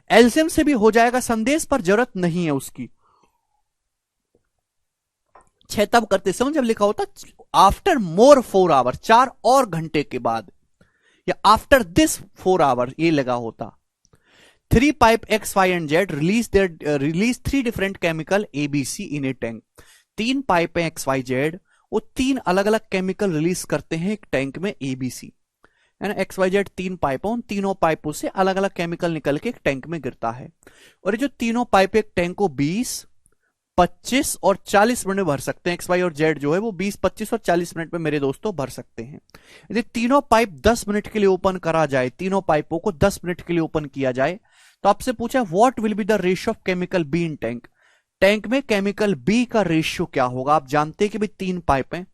एलसीएम से भी हो जाएगा संदेश, पर जरूरत नहीं है उसकी। 6 तब करते समझ, जब लिखा होता आफ्टर मोर 4 आवर, 4 और घंटे के बाद, या आफ्टर दिस 4 आवर, ये लगा होता। 3 pipe X, Y and Z release 3 different chemical ABC in a tank। 3 pipe है X, Y, Z, वो 3 अलग अलग केमिकल रिलीज करते हैं एक टैंक में ABC, है ना। X, Y, Z 3 पाइप, उन तीनों पाइपों से अलग अलग केमिकल निकल के एक टैंक में गिरता है। और ये जो तीनों पाइप एक टैंक को 20, 25 और 40 मिनट में भर सकते हैं। एक्स वाई और जेड जो है वो 20, 25 और 40 मिनट में मेरे दोस्तों भर सकते हैं। यदि तीनों पाइप 10 मिनट के लिए ओपन करा जाए, तीनों पाइपों को 10 मिनट के लिए ओपन किया जाए, तो आपसे पूछा what will be the ratio of chemical be in tank. Tank में केमिकल बी का रेशियो क्या होगा? आप जानते हैं कि भाई 3 पाइप हैं,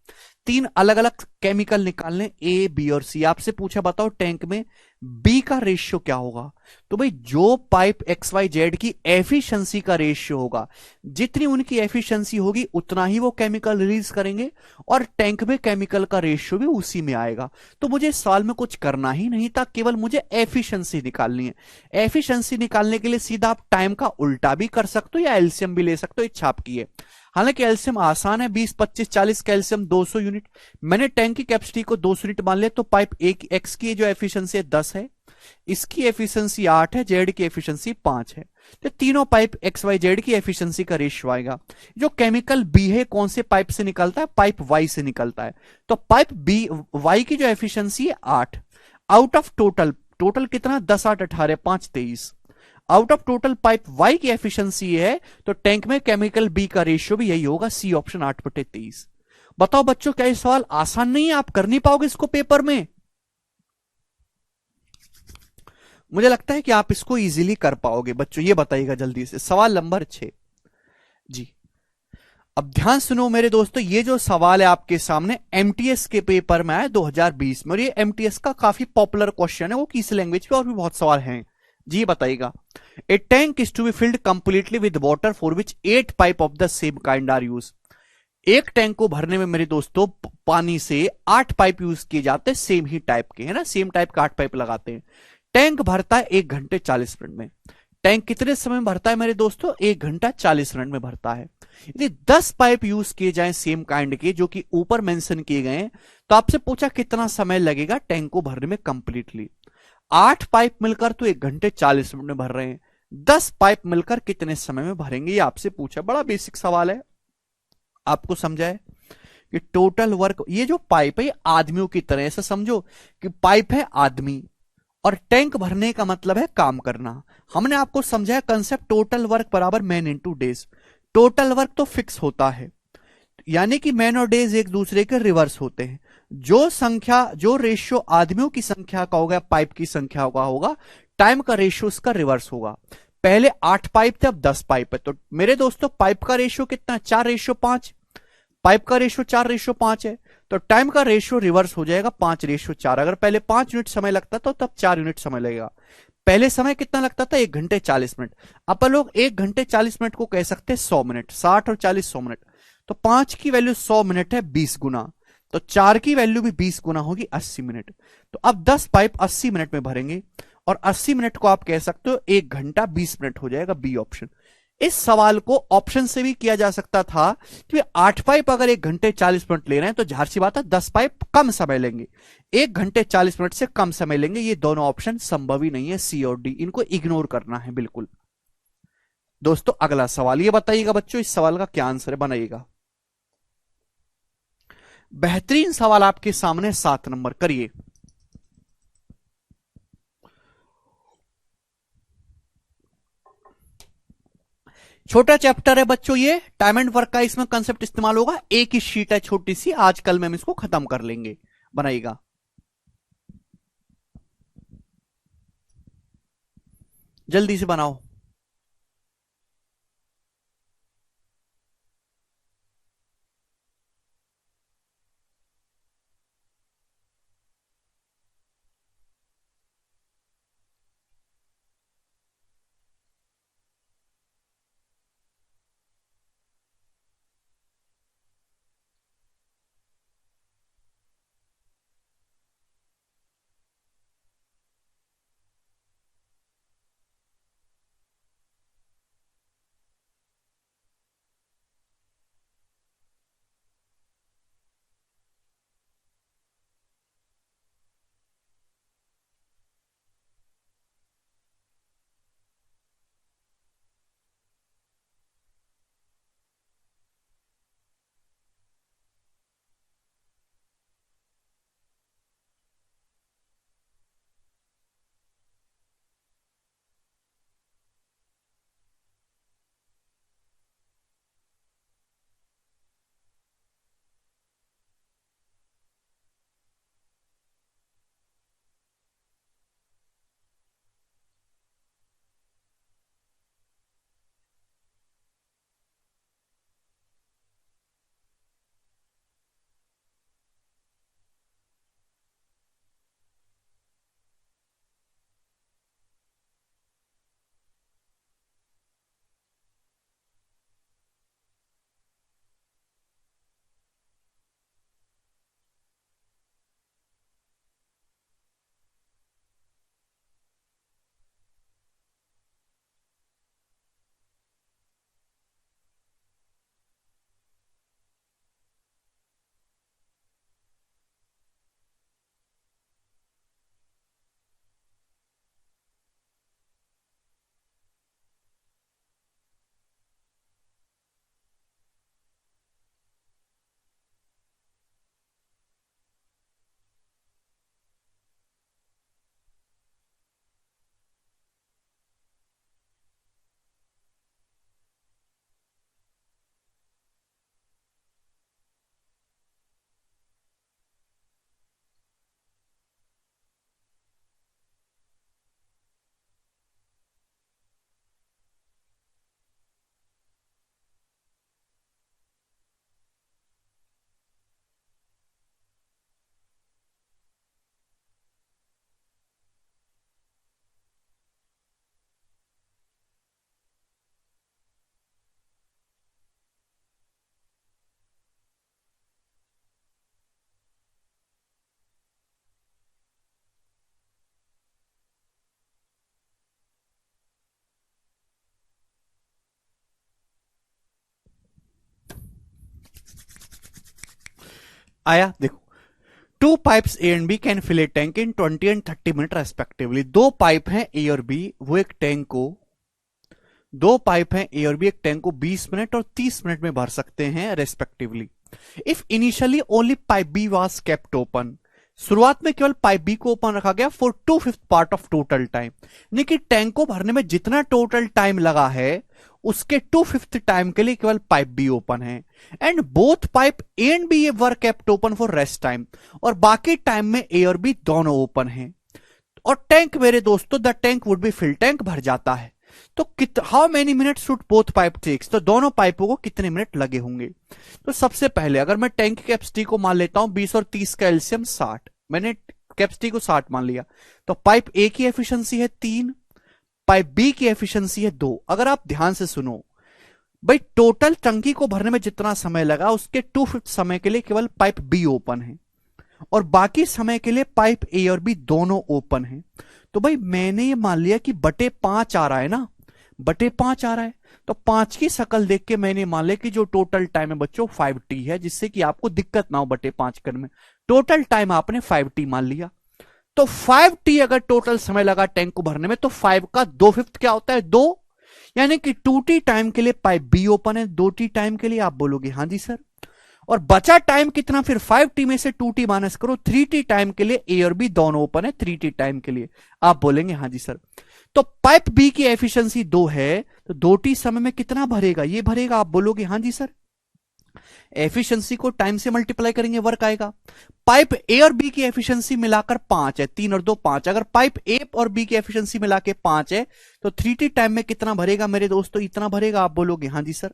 3 अलग अलग केमिकल निकालने, ए बी और सी। आपसे पूछा बताओ टैंक में बी का रेशियो क्या होगा? तो भाई जो पाइप एक्स वाई जेड की एफिशिएंसी का रेशियो होगा, जितनी उनकी एफिशिएंसी होगी उतना ही वो केमिकल रिलीज करेंगे, और टैंक में केमिकल का रेशियो भी उसी में आएगा। तो मुझे इस सवाल में कुछ करना ही नहीं था, केवल मुझे एफिशिएंसी निकालनी है। एफिशिएंसी निकालने के लिए सीधा आप टाइम का उल्टा भी कर सकते हो या एलसीएम भी ले सकते हो, इच्छा आपकी है। हालांकि एलसीएम आसान है, 20, 25, 40 का एलसीएम 200 यूनिट। मैंने टैंक की कैपेसिटी को 200 यूनिट मान लिया, तो पाइप एक एक्स की जो एफिशिएंसी है 10 है, इसकी एफिशिएंसी 8 है, जेड की एफिशिएंसी 5 है। तो तीनों पाइप एक्स वाई जेड की एफिशिएंसी का रेशियो आएगा। जो केमिकल बी है कौन से पाइप से निकलता है? पाइप वाई से निकलता है। तो पाइप बी वाई की जो एफिशिएंसी है 8 आउट ऑफ टोटल, टोटल कितना? 10 8 18 5 23। Out of total pipe Y की एफिशिएंसी है, तो टैंक में केमिकल बी का रेशियो भी यही होगा, सी ऑप्शन 8/23। बताओ बच्चों, क्या ये सवाल आसान नहीं है? आप कर नहीं पाओगे इसको पेपर में? मुझे लगता है कि आप इसको इजीली कर पाओगे बच्चों, ये बताइएगा जल्दी से। सवाल नंबर 6 जी। अब ध्यान सुनो मेरे दोस्तों, ये जो सवाल है आपके सामने एमटीएस के पेपर में आया 2020 में, और ये एमटीएस का काफी पॉपुलर क्वेश्चन है, वो किस लैंग्वेज पे, और भी बहुत सवाल हैं जी। बताइएगा, a tank is to be filled completely with water for which 8 pipe of the same kind are use. एक टैंक को भरने में मेरे दोस्तों पानी से 8 पाइप यूज किए जाते हैं, सेम ही टाइप के, है ना, सेम टाइप का 8 पाइप लगाते हैं। टैंक भरता है 1 घंटे 40 मिनट में। टैंक कितने समय में भरता है मेरे दोस्तों? 1 घंटा 40 मिनट में भरता है। यदि 10 पाइप यूज किए जाएं सेम काइंड के, जो कि ऊपर मेंशन किए गए हैं, तो आपसे पूछा कितना समय लगेगा टैंक को भरने में कंप्लीटली। 8 पाइप मिलकर तो 1 घंटे 40 मिनट में भर रहे हैं, 10 पाइप मिलकर कितने समय में भरेंगे, ये आपसे पूछा। बड़ा बेसिक सवाल है, आपको समझा है कि टोटल वर्क, ये जो पाइप है आदमियों की तरह, ऐसा समझो कि पाइप है आदमी और टैंक भरने का मतलब है काम करना। हमने आपको समझाया कंसेप्ट, टोटल वर्क बराबर man into days. Total work तो फिक्स होता है, यानी कि मैन और डेज एक दूसरे के रिवर्स होते हैं। जो संख्या, जो रेशियो आदमियों की संख्या का होगा, पाइप की संख्या का होगा, टाइम का रेशियो उसका रिवर्स होगा। पहले 8 पाइप थे, अब 10 पाइप है, तो मेरे दोस्तों पाइप का रेशियो कितना है? 4/5। पाइप का रेशियो 4/5 है, तो टाइम का रेशियो रिवर्स हो जाएगा 5/4। अगर पहले 5 यूनिट समय लगता था, तब 4 यूनिट समय लगेगा। पहले समय कितना लगता था? 1 घंटे 40 मिनट। अपन लोग 1 घंटे 40 मिनट को कह सकते हैं 100 मिनट, 60 और 40 100 मिनट। तो 5 की वैल्यू 100 मिनट है 20 गुना, तो 4 की वैल्यू भी 20 गुना होगी 80 मिनट। तो अब 10 पाइप 80 मिनट में भरेंगे, और 80 मिनट को आप कह सकते हो 1 घंटा 20 मिनट हो जाएगा, बी ऑप्शन। इस सवाल को ऑप्शन से भी किया जा सकता था कि 8 पाइप अगर 1 घंटे 40 मिनट ले रहे हैं, तो जाहिर सी बात है 10 पाइप कम समय लेंगे, 1 घंटे 40 मिनट से कम समय लेंगे। ये दोनों ऑप्शन संभव ही नहीं है, सी और डी, इनको इग्नोर करना है बिल्कुल। दोस्तों अगला सवाल, ये बताइएगा बच्चों, इस सवाल का क्या आंसर है, बनाइएगा। बेहतरीन सवाल आपके सामने, 7 नंबर, करिए। छोटा चैप्टर है बच्चों, ये टाइम एंड वर्क का इसमें कंसेप्ट इस्तेमाल होगा। एक ही शीट है छोटी सी, आज कल में हम इसको खत्म कर लेंगे। बनाइएगा, जल्दी से बनाओ। आया देखो, two pipes A and B can fill a tank in 20 and 30 minute respectively. दो पाइप हैं ए और बी, वो एक टैंक को, दो पाइप हैं ए और बी एक टैंक को 20 मिनट और 30 मिनट में भर सकते हैं respectively. If initially only pipe B was kept open, शुरुआत में केवल पाइप बी को ओपन रखा गया for 2/5 part of total time, यानी कि टैंक को भरने में जितना टोटल टाइम लगा है उसके 2/5 टाइम के लिए केवल पाइप बी ओपन है। And both pipe A and B were kept open for rest time, और बाकी टाइम में ए और बी दोनों ओपन है। और टैंक मेरे दोस्तों, the tank would be fill, tank भर जाता है। तो how many minute should both pipe takes, तो दोनों पाइपों को कितने मिनट लगे होंगे। तो सबसे पहले अगर मैं टैंक की कैपेसिटी को मान लेता हूं 20 और 30 का एलसीएम 60, मैंने कैपेसिटी को 60 मान लिया, तो पाइप ए की एफिशिएंसी है 3, पाइप बी की एफिशिएंसी है 2। अगर आप ध्यान से सुनो भाई, टोटल टंकी को भरने में जितना समय लगा उसके 2/5 समय के लिए केवल पाइप बी ओपन है, और बाकी समय के लिए पाइप ए और बी दोनों ओपन है। तो भाई मैंने ये मान लिया कि बटे 5 आ रहा है ना, बटे 5 आ रहा है, तो 5 की शक्ल देख के मैंने मान लिया कि जो टोटल टाइम है बच्चों 5t है, जिससे कि आपको दिक्कत ना हो बटे 5 करने में। टोटल टाइम आपने 5t मान लिया, तो 5t अगर टोटल समय लगा टैंक को भरने में, तो 5 का 2/5 क्या होता है 2, यानी कि 2t टाइम के लिए पाइप बी ओपन है, 2t टाइम के लिए आप बोलोगे हाँ जी सर। और बचा टाइम कितना, फिर 5t में से 2t माइनस करो, 3t टाइम के लिए ए और बी दोनों ओपन है, 3t टाइम के लिए आप बोलेंगे हाँ जी सर। तो पाइप बी की एफिशिएंसी 2 है, तो 2t समय में कितना भरेगा, ये भरेगा, आप बोलोगे हाँ जी सर। एफिशिएंसी को टाइम से मल्टीप्लाई करेंगे, वर्क आएगा। पाइप ए और बी की एफिशिएंसी मिलाकर 5 है, 3 और 2 5, अगर पाइप ए और बी की एफिशिएंसी मिला के 5 है तो 3t टाइम में कितना भरेगा मेरे दोस्तों, इतना भरेगा, आप बोलोगे हाँ जी सर।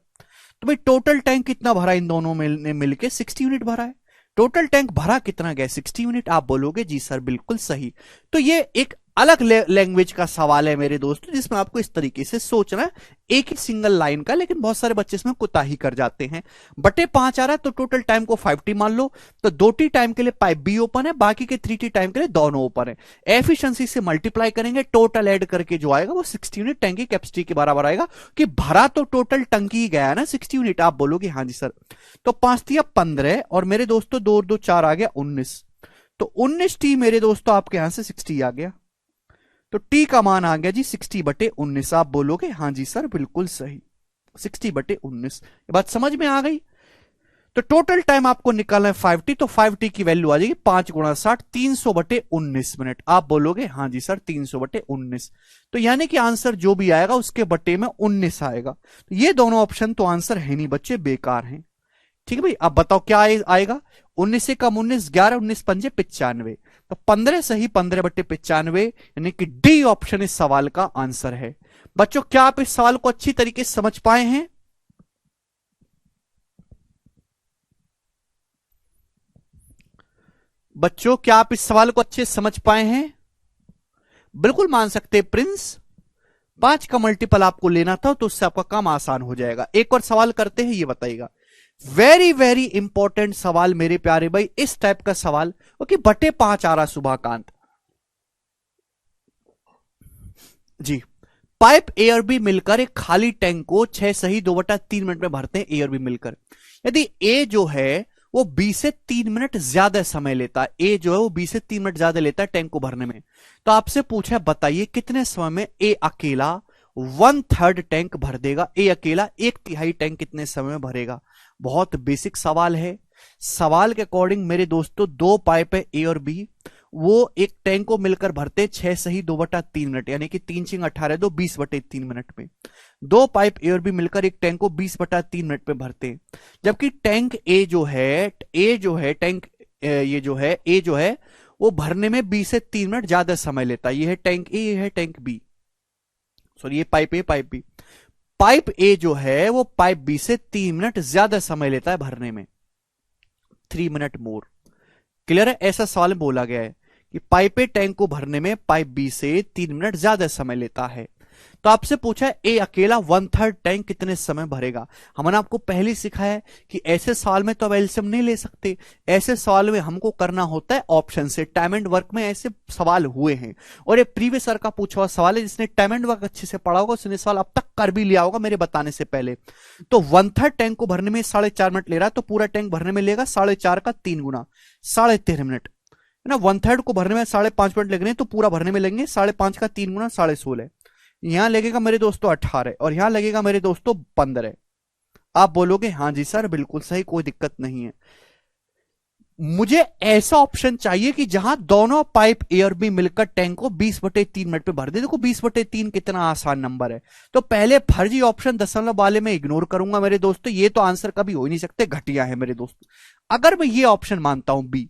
तो भाई टोटल टैंक कितना भरा इन दोनों ने मिलके 60 यूनिट भरा है। टोटल टैंक भरा कितना गया 60 यूनिट, आप बोलोगे जी सर बिल्कुल सही। तो ये एक अलग लैंग्वेज का सवाल है मेरे दोस्तों, जिसमें आपको इस तरीके से सोचना है, एक ही सिंगल लाइन का, लेकिन बहुत सारे बच्चे इसमें कोताही कर जाते हैं। बटे 5 आ रहा है तो टोटल टाइम को 5t मान लो, तो 2t टाइम के लिए पाइप बी ओपन है, बाकी के 3t टाइम के लिए दोनों ओपन है। एफिशिएंसी से मल्टीप्लाई करेंगे, टोटल ऐड करके जो आएगा वो 60 यूनिट टंकी कैपेसिटी के बराबर आएगा, कि भरा तो टोटल टंकी गया है ना 60 यूनिट, आप बोलोगे हाँ जी सर। तो 5 दिया 15, और मेरे दोस्तों 2 और 2 4 आ गया 19, तो 19t मेरे दोस्तों आपके यहां से 60 आ गया, तो t का मान आ गया जी 60/19, आप बोलोगे हाँ जी सर बिल्कुल सही, 60/19। ये बात समझ में आ गई। तो टोटल टाइम आपको निकालना है 5t, तो 5t की वैल्यू आ जाएगी 5 × 60, 300/19 मिनट, आप बोलोगे हाँ जी सर 300/19। तो यानी कि आंसर जो भी आएगा उसके बटे में 19 आएगा। तो ये दोनों ऑप्शन तो आंसर है नहीं बच्चे, बेकार हैं। ठीक है भाई, अब बताओ क्या आएगा, 19 से कम 19, 11, 19 पंजे 95, तो 15 सही, 15/95, यानी कि डी ऑप्शन इस सवाल का आंसर है। बच्चों क्या आप इस सवाल को अच्छी तरीके से समझ पाए हैं? बच्चों क्या आप इस सवाल को अच्छे से समझ पाए हैं? बिल्कुल मान सकते हैं प्रिंस, 5 का मल्टीपल आपको लेना था तो उससे आपका काम आसान हो जाएगा। एक और सवाल करते हैं, ये बताइएगा, वेरी वेरी इंपॉर्टेंट सवाल मेरे प्यारे भाई, इस टाइप का सवाल, ओके, बटे 5 आ रहा सुभाकांत जी। पाइप ए और बी मिलकर एक खाली टैंक को 6 सही 2/3 मिनट में भरते हैं, ए और बी मिलकर। यदि ए जो है वो 20 से 3 मिनट ज्यादा समय लेता है, ए जो है वो 20 से 3 मिनट ज्यादा लेता है टैंक को भरने में, तो आपसे पूछा बताइए कितने समय में ए अकेला 1/3 टैंक भर देगा, ए अकेला 1/3 टैंक कितने समय में भरेगा। बहुत बेसिक सवाल है। सवाल के अकॉर्डिंग मेरे दोस्तों 2 पाइप है ए और बी, वो एक टैंक को मिलकर भरते 6 सही 2/3 मिनट, यानी कि 3 × 18 2 20/3 मिनट में। 2 पाइप ए और बी मिलकर एक टैंक को 20/3 मिनट में भरते हैं, जबकि टैंक ए जो है टैंक ये जो है ए जो है वो भरने में 20 से 3 मिनट ज्यादा समय लेता है। ये है टैंक ए, ये है टैंक बी, सॉरी ये pipe A pipe B. Pipe A जो है वो पाइप बी से 3 मिनट ज्यादा समय लेता है भरने में, 3 मिनट मोर। क्लियर है? ऐसा सवाल में बोला गया है कि पाइप ए टैंक को भरने में पाइप बी से 3 मिनट ज्यादा समय लेता है। तो आपसे पूछा है ए अकेला 1/3 टैंक कितने समय भरेगा। हमने आपको पहले सिखाया है कि ऐसे सवाल में तो अब एलसीएम नहीं ले सकते, ऐसे सवाल में हमको करना होता है ऑप्शन से। टाइम एंड वर्क में ऐसे सवाल हुए हैं और ये प्रीवियस सर का पूछा हुआ सवाल है, जिसने टाइम एंड वर्क अच्छे से पढ़ा होगा उसने सवाल अब तक कर भी लिया होगा मेरे बताने से पहले। तो 1/3 टैंक को भरने में 4.5 मिनट ले रहा है, तो पूरा टैंक भरने में लेगा 4.5 का 3 गुना 13.5 मिनट है ना। 1/3 को भरने में 5.5 मिनट लगने, तो पूरा भरने में लेंगे 5.5 का 3 गुना 16.5। यहां लगेगा मेरे दोस्तों 18 और यहां लगेगा मेरे दोस्तों 15। आप बोलोगे हाँ जी सर बिल्कुल सही, कोई दिक्कत नहीं है। मुझे ऐसा ऑप्शन चाहिए कि जहां दोनों पाइप ए और बी मिलकर टैंक को 20/3 मिनट पे भर दे। देखो 20/3 कितना आसान नंबर है। तो पहले फर्जी ऑप्शन दशमलव वाले में इग्नोर करूंगा मेरे दोस्तों, ये तो आंसर कभी हो ही नहीं सकते, घटिया है मेरे दोस्तों। अगर मैं ये ऑप्शन मानता हूं बी,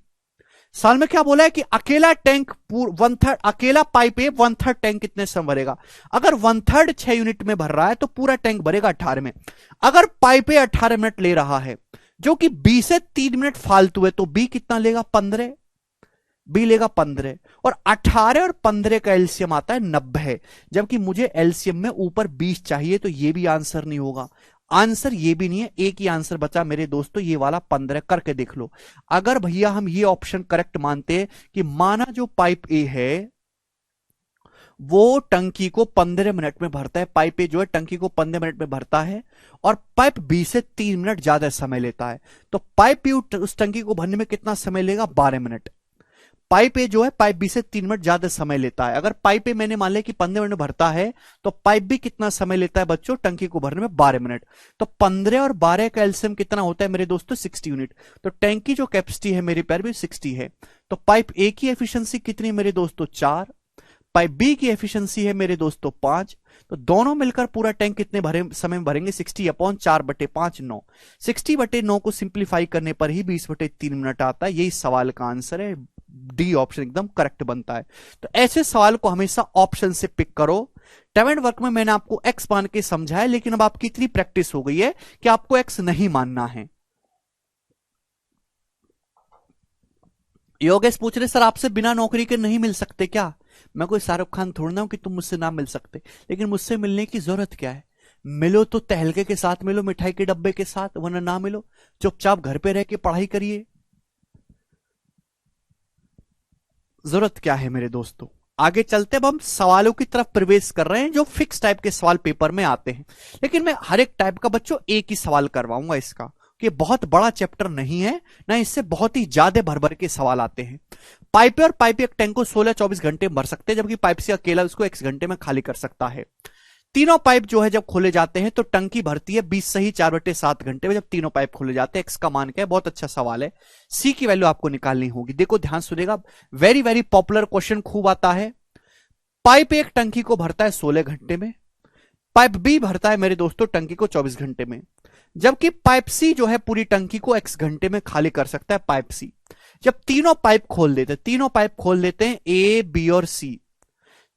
साल में क्या बोला है कि अकेला टैंक 1/3, अकेला पाइप ए 1/3 टैंक कितने समय भरेगा। अगर 1/3 6 यूनिट में भर रहा है तो पूरा टैंक भरेगा 18 में। अगर पाइप ए 18 मिनट ले रहा है, जो कि बी से 3 मिनट फालतू है, तो बी कितना लेगा 15, बी लेगा 15। और 18 और 15 का एलसीएम आता है 90, जबकि मुझे एलसीएम में ऊपर 20 चाहिए, तो ये भी आंसर नहीं होगा। आंसर ये भी नहीं है, एक ही आंसर बचा मेरे दोस्तों, ये वाला 15। करके देख लो। अगर भैया हम ये ऑप्शन करेक्ट मानते हैं कि माना जो पाइप ए है वो टंकी को 15 मिनट में भरता है, पाइप ए जो है टंकी को 15 मिनट में भरता है और पाइप बी से 3 मिनट ज्यादा समय लेता है, तो पाइप बी उस टंकी को भरने में कितना समय लेगा 12 मिनट। पाइप ए जो है पाइप बी से 3 मिनट ज्यादा समय लेता है। अगर पाइप ए मैंने मान लिया कि 15 मिनट भरता है, तो पाइप बी कितना समय लेता है बच्चों टंकी को भरने में 12 मिनट। तो 15 और 12 का एलसीएम कितना होता है मेरे दोस्तों 60 यूनिट। तो टैंक की जो कैपेसिटी है मेरे प्यार भी 60 है। तो पाइप ए की एफिशिएंसी कितनी मेरे दोस्तों 4, पाइप बी की एफिशिएंसी है मेरे दोस्तों 5। तो दोनों मिलकर पूरा टैंक कितने भरे समय में भरेंगे 60/4/5 9। 60/9 को सिंप्लीफाई करने पर ही 20/3 मिनट आता है। यही सवाल का आंसर है, डी ऑप्शन एकदम करेक्ट बनता है। तो ऐसे सवाल को हमेशा ऑप्शन से पिक करो। टाइम एंड वर्क में मैंने आपको एक्स मान के समझाया, लेकिन अब आपकी इतनी प्रैक्टिस हो गई है कि आपको एक्स नहीं मानना है। योगेश पूछ रहे सर आपसे बिना नौकरी के नहीं मिल सकते क्या। मैं कोई शाहरुख खान थोड़ा ना हूं कि तुम मुझसे ना मिल सकते, लेकिन मुझसे मिलने की जरूरत क्या है। मिलो तो तहलके के साथ मिलो, मिठाई के डब्बे के साथ, वरना ना मिलो, चुपचाप घर पे रह के पढ़ाई करिए। जरूरत क्या है मेरे दोस्तों। आगे चलते, अब हम सवालों की तरफ प्रवेश कर रहे हैं जो फिक्स टाइप के सवाल पेपर में आते हैं, लेकिन मैं हर एक टाइप का बच्चों एक ही सवाल करवाऊंगा इसका, कि बहुत बड़ा चैप्टर नहीं है ना, इससे बहुत ही ज्यादा भर भर के सवाल आते हैं। पाइप और पाइप एक टैंक को 16-24 घंटे में भर सकते हैं, जबकि पाइप से अकेला उसको 1 घंटे में खाली कर सकता है। तीनों पाइप जो है जब खोले जाते हैं तो टंकी भरती है 20 सही 4/7 घंटे में, जब तीनों पाइप खोले जाते हैं। एक्स का मान क्या है, बहुत अच्छा सवाल है। सी की वैल्यू आपको निकालनी होगी। देखो ध्यान सुनेगा, वेरी वेरी पॉपुलर क्वेश्चन खूब आता है। पाइप एक टंकी को भरता है 16 घंटे में, पाइप बी भरता है मेरे दोस्तों टंकी को 24 घंटे में, जबकि पाइप सी जो है पूरी टंकी को x घंटे में खाली कर सकता है पाइप सी। जब तीनों पाइप खोल देते हैं, तीनों पाइप खोल देते हैं ए बी और सी,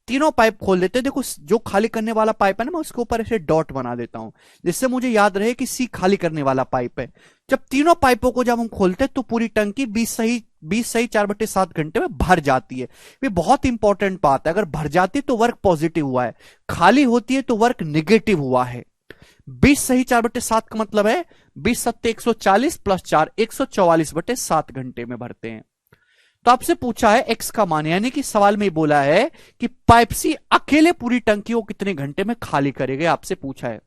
तीनों पाइप खोल देते हैं। देखो जो खाली करने वाला पाइप है ना, मैं उसके ऊपर ऐसे डॉट बना देता हूं जिससे मुझे याद रहे कि सी खाली करने वाला पाइप है। जब तीनों पाइपों को जब हम खोलते हैं तो पूरी टंकी 20 सही 4/7 घंटे में भर जाती है। ये बहुत इंपॉर्टेंट बात है। अगर भर जाती है तो वर्क पॉजिटिव हुआ है, खाली होती है तो वर्क निगेटिव हुआ है। 20 सही 4/7 का मतलब है 20 सत्ते 140 प्लस 4 144/7 घंटे में भरते हैं। तो आपसे पूछा है एक्स का मान, यानी कि सवाल में बोला है कि पाइप सी अकेले पूरी टंकी को कितने घंटे में खाली करेगा, आपसे पूछा है।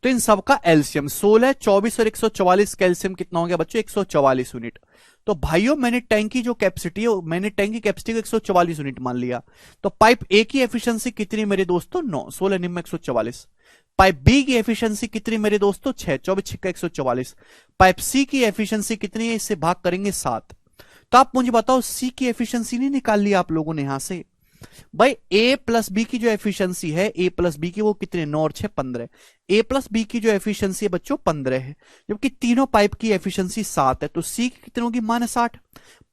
तो इन सब का एलसीएम 16, 24 और 144 का एलसीएम कितना हो गया बच्चों 144 यूनिट। तो भाइयों मैंने टैंकी जो कैपेसिटी है, मैंने टैंकी कैपेसिटी को 144 यूनिट मान लिया। तो पाइप ए की एफिशिएंसी कितनी मेरे दोस्तों 9, 16 निम्न 144। पाइप बी की एफिशिएंसी कितनी मेरे दोस्तों 6, 24 6 144। पाइप सी की एफिशिएंसी कितनी है, इससे भाग करेंगे 7। तो आप मुझे बताओ सी की एफिशिएंसी नहीं निकाल ली आप लोगों ने यहां से। भाई ए प्लस बी की जो एफिशिएंसी है, ए प्लस बी की वो कितने 9 और 6 15। ए प्लस बी की जो एफिशिएंसी है बच्चों 15 है, जबकि तीनों पाइप की एफिशिएंसी 7 है। तो सी की कितनी होगी -8।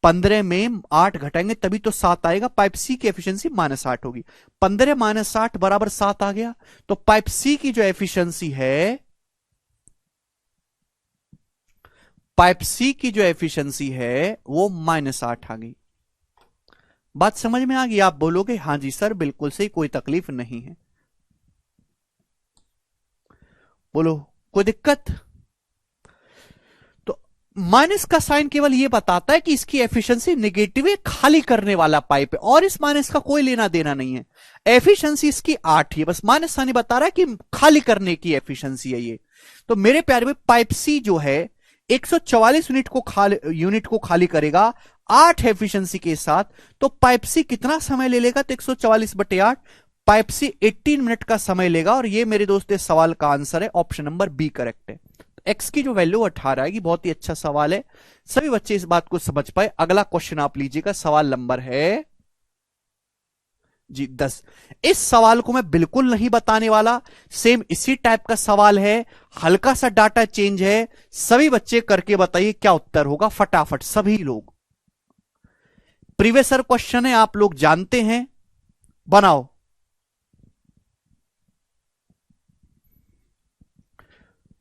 15 में 8 घटाएंगे तभी तो 7 आएगा। पाइप सी की एफिशिएंसी -8 होगी। 15 - 8 बराबर 7 आ गया। तो पाइप सी की जो एफिशिएंसी है, पाइप सी की जो एफिशिएंसी है वो -8 आ गई। बात समझ में आ गई। आप बोलोगे हाँ जी सर बिल्कुल सही, कोई तकलीफ नहीं है। बोलो कोई दिक्कत? तो माइनस का साइन केवल ये बताता है कि इसकी एफिशिएंसी नेगेटिव है, खाली करने वाला पाइप है, और इस माइनस का कोई लेना देना नहीं है। एफिशिएंसी इसकी 8 ही है, बस माइनस साइन बता रहा है कि खाली करने की एफिशिएंसी है ये। तो मेरे प्यारे में पाइप सी जो है 144 यूनिट को खाली करेगा 8 एफिशिएंसी के साथ। तो पाइप सी कितना समय ले लेगा? तो 144/8, पाइप सी 18 मिनट का समय लेगा। और ये मेरे दोस्त इस सवाल का आंसर है, ऑप्शन नंबर बी करेक्ट है। तो एक्स की जो वैल्यू 18 आएगी। बहुत ही अच्छा सवाल है, सभी बच्चे इस बात को समझ पाए। अगला क्वेश्चन आप लीजिएगा, सवाल नंबर है जी 10। इस सवाल को मैं बिल्कुल नहीं बताने वाला, सेम इसी टाइप का सवाल है, हल्का सा डाटा चेंज है। सभी बच्चे करके बताइए क्या उत्तर होगा फटाफट, सभी लोग। प्रीवियस ईयर क्वेश्चन है, आप लोग जानते हैं, बनाओ।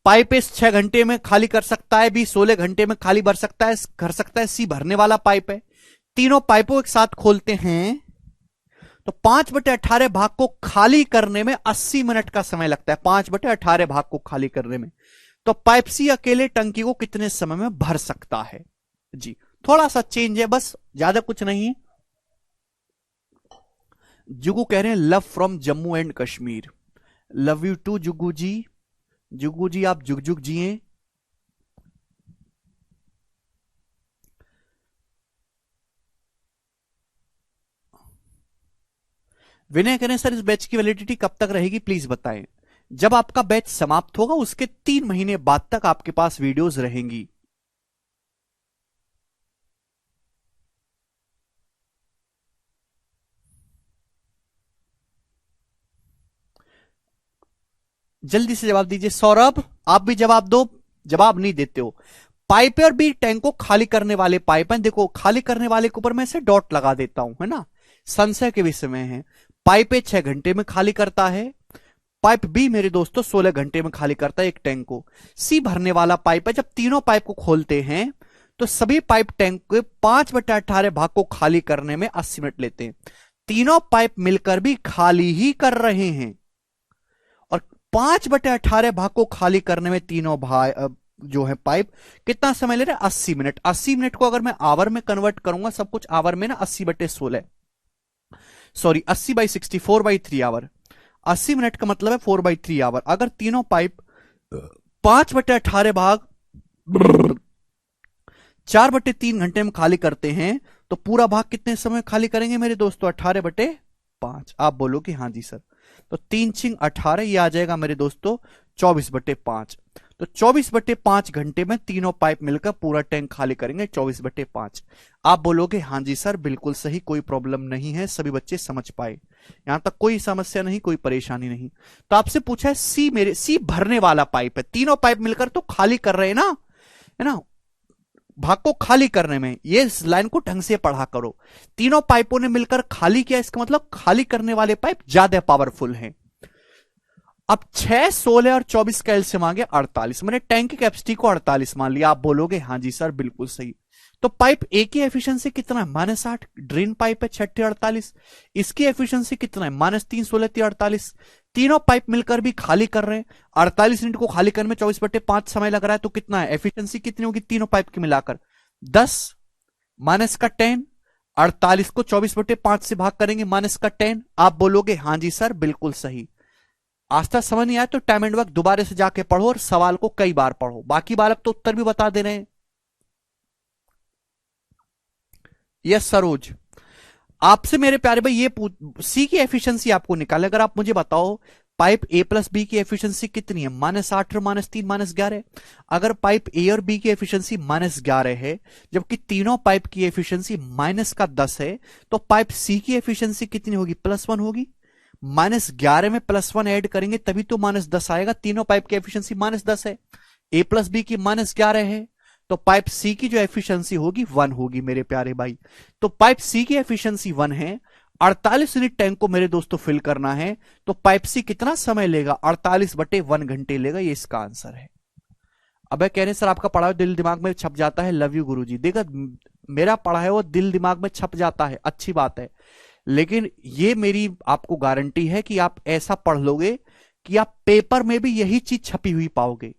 पाइप ए 6 घंटे में खाली कर सकता है, बी 16 घंटे में खाली कर सकता है, सी भरने वाला पाइप है। तीनों पाइपों एक साथ खोलते हैं तो 5/18 भाग को खाली करने में 80 मिनट का समय लगता है। 5/18 भाग को खाली करने में। तो पाइप सी अकेले टंकी को कितने समय में भर सकता है? जी थोड़ा सा चेंज है, बस ज्यादा कुछ नहीं। जुगू कह रहे हैं love from Jammu and Kashmir. Love you too Jugu ji. Jugu ji आप जुग जुग जिए। विनय कह रहे हैं सर इस बैच की वैलिडिटी कब तक रहेगी प्लीज बताएं। जब आपका बैच समाप्त होगा उसके 3 महीने बाद तक आपके पास वीडियोस रहेंगी। जल्दी से जवाब दीजिए। सौरभ आप भी जवाब दो, जवाब नहीं देते हो। पाइप और बी टैंक को खाली करने वाले पाइप हैं। देखो खाली करने वाले के ऊपर मैं से डॉट लगा देता हूं, है ना, संशय के विषय में है। पाइप ए 6 घंटे में खाली करता है, पाइप बी मेरे दोस्तों 16 घंटे में खाली करता है एक टैंक को। सी भरने वाला पाइप है। जब तीनों पाइप को खोलते हैं तो सभी पाइप टैंक के 5/18 भाग को खाली करने में 80 मिनट लेते हैं। तीनों पाइप मिलकर भी खाली ही कर रहे हैं, और 5/18 भाग को खाली करने में तीनों भाग जो है पाइप कितना समय ले रहे हैं? 80 मिनट। 80 मिनट को अगर मैं आवर में कन्वर्ट करूंगा, सब कुछ आवर में ना, 80/16 सॉरी 80/64/3 आवर। 80 मिनट का मतलब है 4/3 आवर। अगर तीनों पाइप 5/18 भाग 4/3 घंटे में खाली करते हैं तो पूरा भाग कितने समय खाली करेंगे मेरे दोस्तों? 18/5। आप बोलो कि हाँ जी सर। तो 3×18 ये आ जाएगा मेरे दोस्तों 24/5। तो 24/5 घंटे में तीनों पाइप मिलकर पूरा टैंक खाली करेंगे 24/5। आप बोलोगे हाँ जी सर बिल्कुल सही, कोई प्रॉब्लम नहीं है, सभी बच्चे समझ पाए, यहां तक कोई समस्या नहीं, कोई परेशानी नहीं। तो आपसे पूछा है सी भरने वाला पाइप है, तीनों पाइप मिलकर तो खाली कर रहे हैं ना, है ना, भाग को खाली करने में। ये इस लाइन को ढंग से पढ़ा करो। तीनों पाइपों ने मिलकर खाली किया, इसका मतलब खाली करने वाले पाइप ज्यादा पावरफुल हैं। अब 6, 16 और 24 का एलसीएम आ गया 48। मैंने टैंक की कैपेसिटी को 48 मान लिया। आप बोलोगे हाँ जी सर बिल्कुल सही। तो पाइप ए की एफिशिएंसी कितना है? -8। ड्रेन पाइप है 6 48, इसकी एफिशिएंसी कितना है? -3 16 48। तीनों पाइप मिलकर भी खाली कर रहे हैं। 48 यूनिट को खाली करने में 24/5 समय लग रहा है। तो कितना है एफिशिएंसी, कितनी होगी तीनों पाइप की मिलाकर? 10 माइनस का 10। 48 को 24/5 से भाग करेंगे, माइनस का 10। आप बोलोगे हाँ जी सर बिल्कुल सही। आज तक समझ नहीं आया तो टाइम एंड वर्क दोबारा से जाके पढ़ो और सवाल को कई बार पढ़ो। बाकी बालक तो उत्तर भी बता दे रहे हैं। यस सरोज, आपसे मेरे प्यारे भाई ये सी की एफिशिएंसी आपको निकाले। अगर आप मुझे बताओ पाइप ए प्लस बी की एफिशिएंसी कितनी है? -8 और -3 -11। अगर पाइप ए और बी की एफिशिएंसी -11 है जबकि तीनों पाइप की एफिशिएंसी -10 है, तो पाइप सी की एफिशिएंसी कितनी होगी? +1 होगी। -11 में +1 ऐड करेंगे तभी तो -10 आएगा। तीनों पाइप की एफिशिएंसी -10 है, ए प्लस बी की -11 है, तो पाइप सी की जो एफिशिएंसी होगी 1 होगी मेरे प्यारे भाई। तो पाइप सी की एफिशिएंसी 1 है। 48 यूनिट टैंक को मेरे दोस्तों फिल करना है, तो पाइप सी कितना समय लेगा? 48/1 घंटे लेगा। ये इसका आंसर है। अब कह रहे हैं सर आपका पढ़ा हुआ दिल दिमाग में छप जाता है। लव यू गुरुजी। देखा मेरा पढ़ा है वो दिल दिमाग में छप जाता है, अच्छी बात है, लेकिन ये मेरी आपको गारंटी है कि आप ऐसा पढ़ लोगे कि आप पेपर में भी यही चीज छपी हुई पाओगे।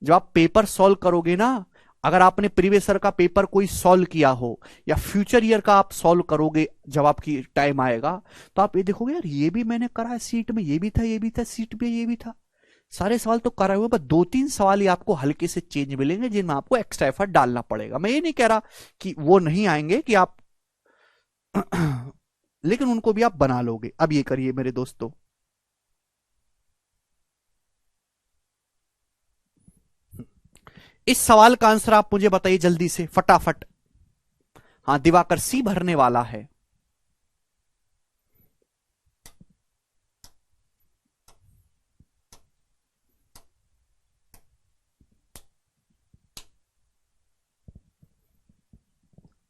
जब आप पेपर सॉल्व करोगे ना, अगर आपने प्रीवियस ईयर का पेपर कोई सॉल्व किया हो या फ्यूचर ईयर का आप सॉल्व करोगे जब आपकी टाइम आएगा, तो आप ये देखोगे यार ये भी मैंने करा है, सीट में ये भी था, ये भी था, सीट में ये भी था, सारे सवाल तो कराए हुए, बस दो तीन सवाल ही आपको हल्के से चेंज मिलेंगे जिनमें आपको एक्स्ट्रा एफर्ट डालना पड़ेगा। मैं ये नहीं कह रहा कि वो नहीं आएंगे कि आप लेकिन उनको भी आप बना लोगे। अब ये करिए मेरे दोस्तों, इस सवाल का आंसर आप मुझे बताइए जल्दी से फटाफट। हाँ, दिवाकर सी भरने वाला है।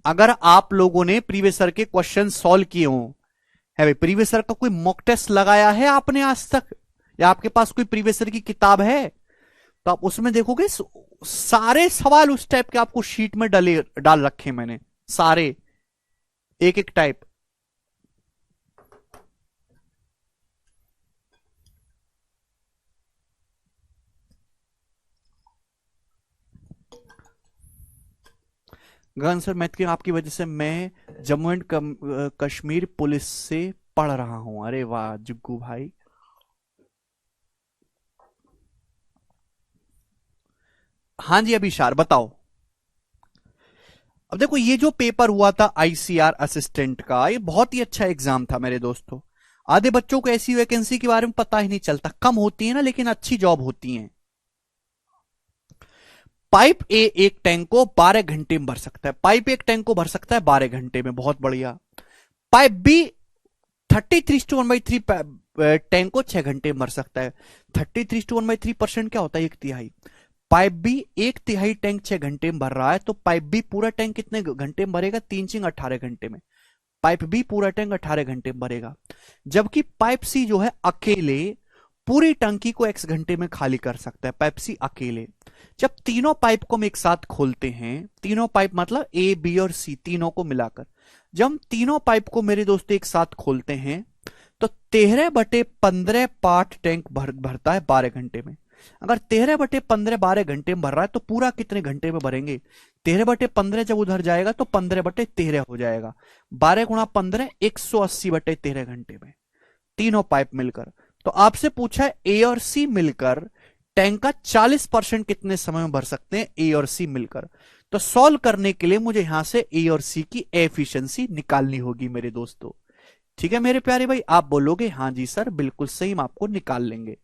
अगर आप लोगों ने प्रीवियस ईयर के क्वेश्चन सॉल्व किए हो, है भाई, प्रीवियस ईयर का कोई मॉक टेस्ट लगाया है आपने आज तक, या आपके पास कोई प्रीवियस ईयर की किताब है, तो आप उसमें देखोगे सारे सवाल उस टाइप के आपको शीट में डाल रखे मैंने, सारे एक एक टाइप। गगन सर, मैथ की आपकी वजह से मैं जम्मू एंड कश्मीर पुलिस से पढ़ रहा हूं। अरे वाह जुग्गू भाई। हाँ जी अभिशार बताओ। अब देखो ये जो पेपर हुआ था आईसीआर असिस्टेंट का, ये बहुत ही अच्छा एग्जाम था मेरे दोस्तों। आधे बच्चों को ऐसी वैकेंसी के बारे में पता ही नहीं चलता, कम होती है ना लेकिन अच्छी जॉब होती है। पाइप ए एक टैंक को 12 घंटे में भर सकता है, पाइप एक टैंक को भर सकता है 12 घंटे में, बहुत बढ़िया। पाइप बी 33:1/3 टैंक को 6 घंटे में भर सकता है। 33:1/3% क्या होता है, एक तिहाई। पाइप बी एक तिहाई टैंक 6 घंटे में भर रहा है, तो पाइप बी पूरा टैंक कितने घंटे में भरेगा, 3×18 घंटे में। पाइप बी पूरा टैंक 18 घंटे में भरेगा। जबकि पाइप सी जो है अकेले पूरी टंकी को x घंटे में खाली कर सकता है, पाइप सी अकेले। जब तीनों पाइप को हम एक साथ खोलते हैं, तीनों पाइप मतलब ए बी और सी तीनों को मिलाकर, जब हम तीनों पाइप को मेरे दोस्तों एक साथ खोलते हैं, तो 13/15 पार्ट टैंक भरता है 12 घंटे में। अगर 13/15 12 घंटे में भर रहा है तो पूरा कितने घंटे में भरेंगे, 13/15 जब उधर जाएगा तो 15/13 हो जाएगा। 12×15 180/13 घंटे में, तीनों पाइप मिलकर। तो आपसे पूछा है ए और सी मिलकर टैंक का 40% कितने समय में भर सकते हैं, ए और सी मिलकर। तो सॉल्व करने के लिए मुझे यहां से ए और सी की एफिशिएंसी निकालनी होगी मेरे दोस्तों। ठीक है मेरे प्यारे भाई, आप बोलोगे हाँ जी सर बिल्कुल सही, हम आपको निकाल लेंगे।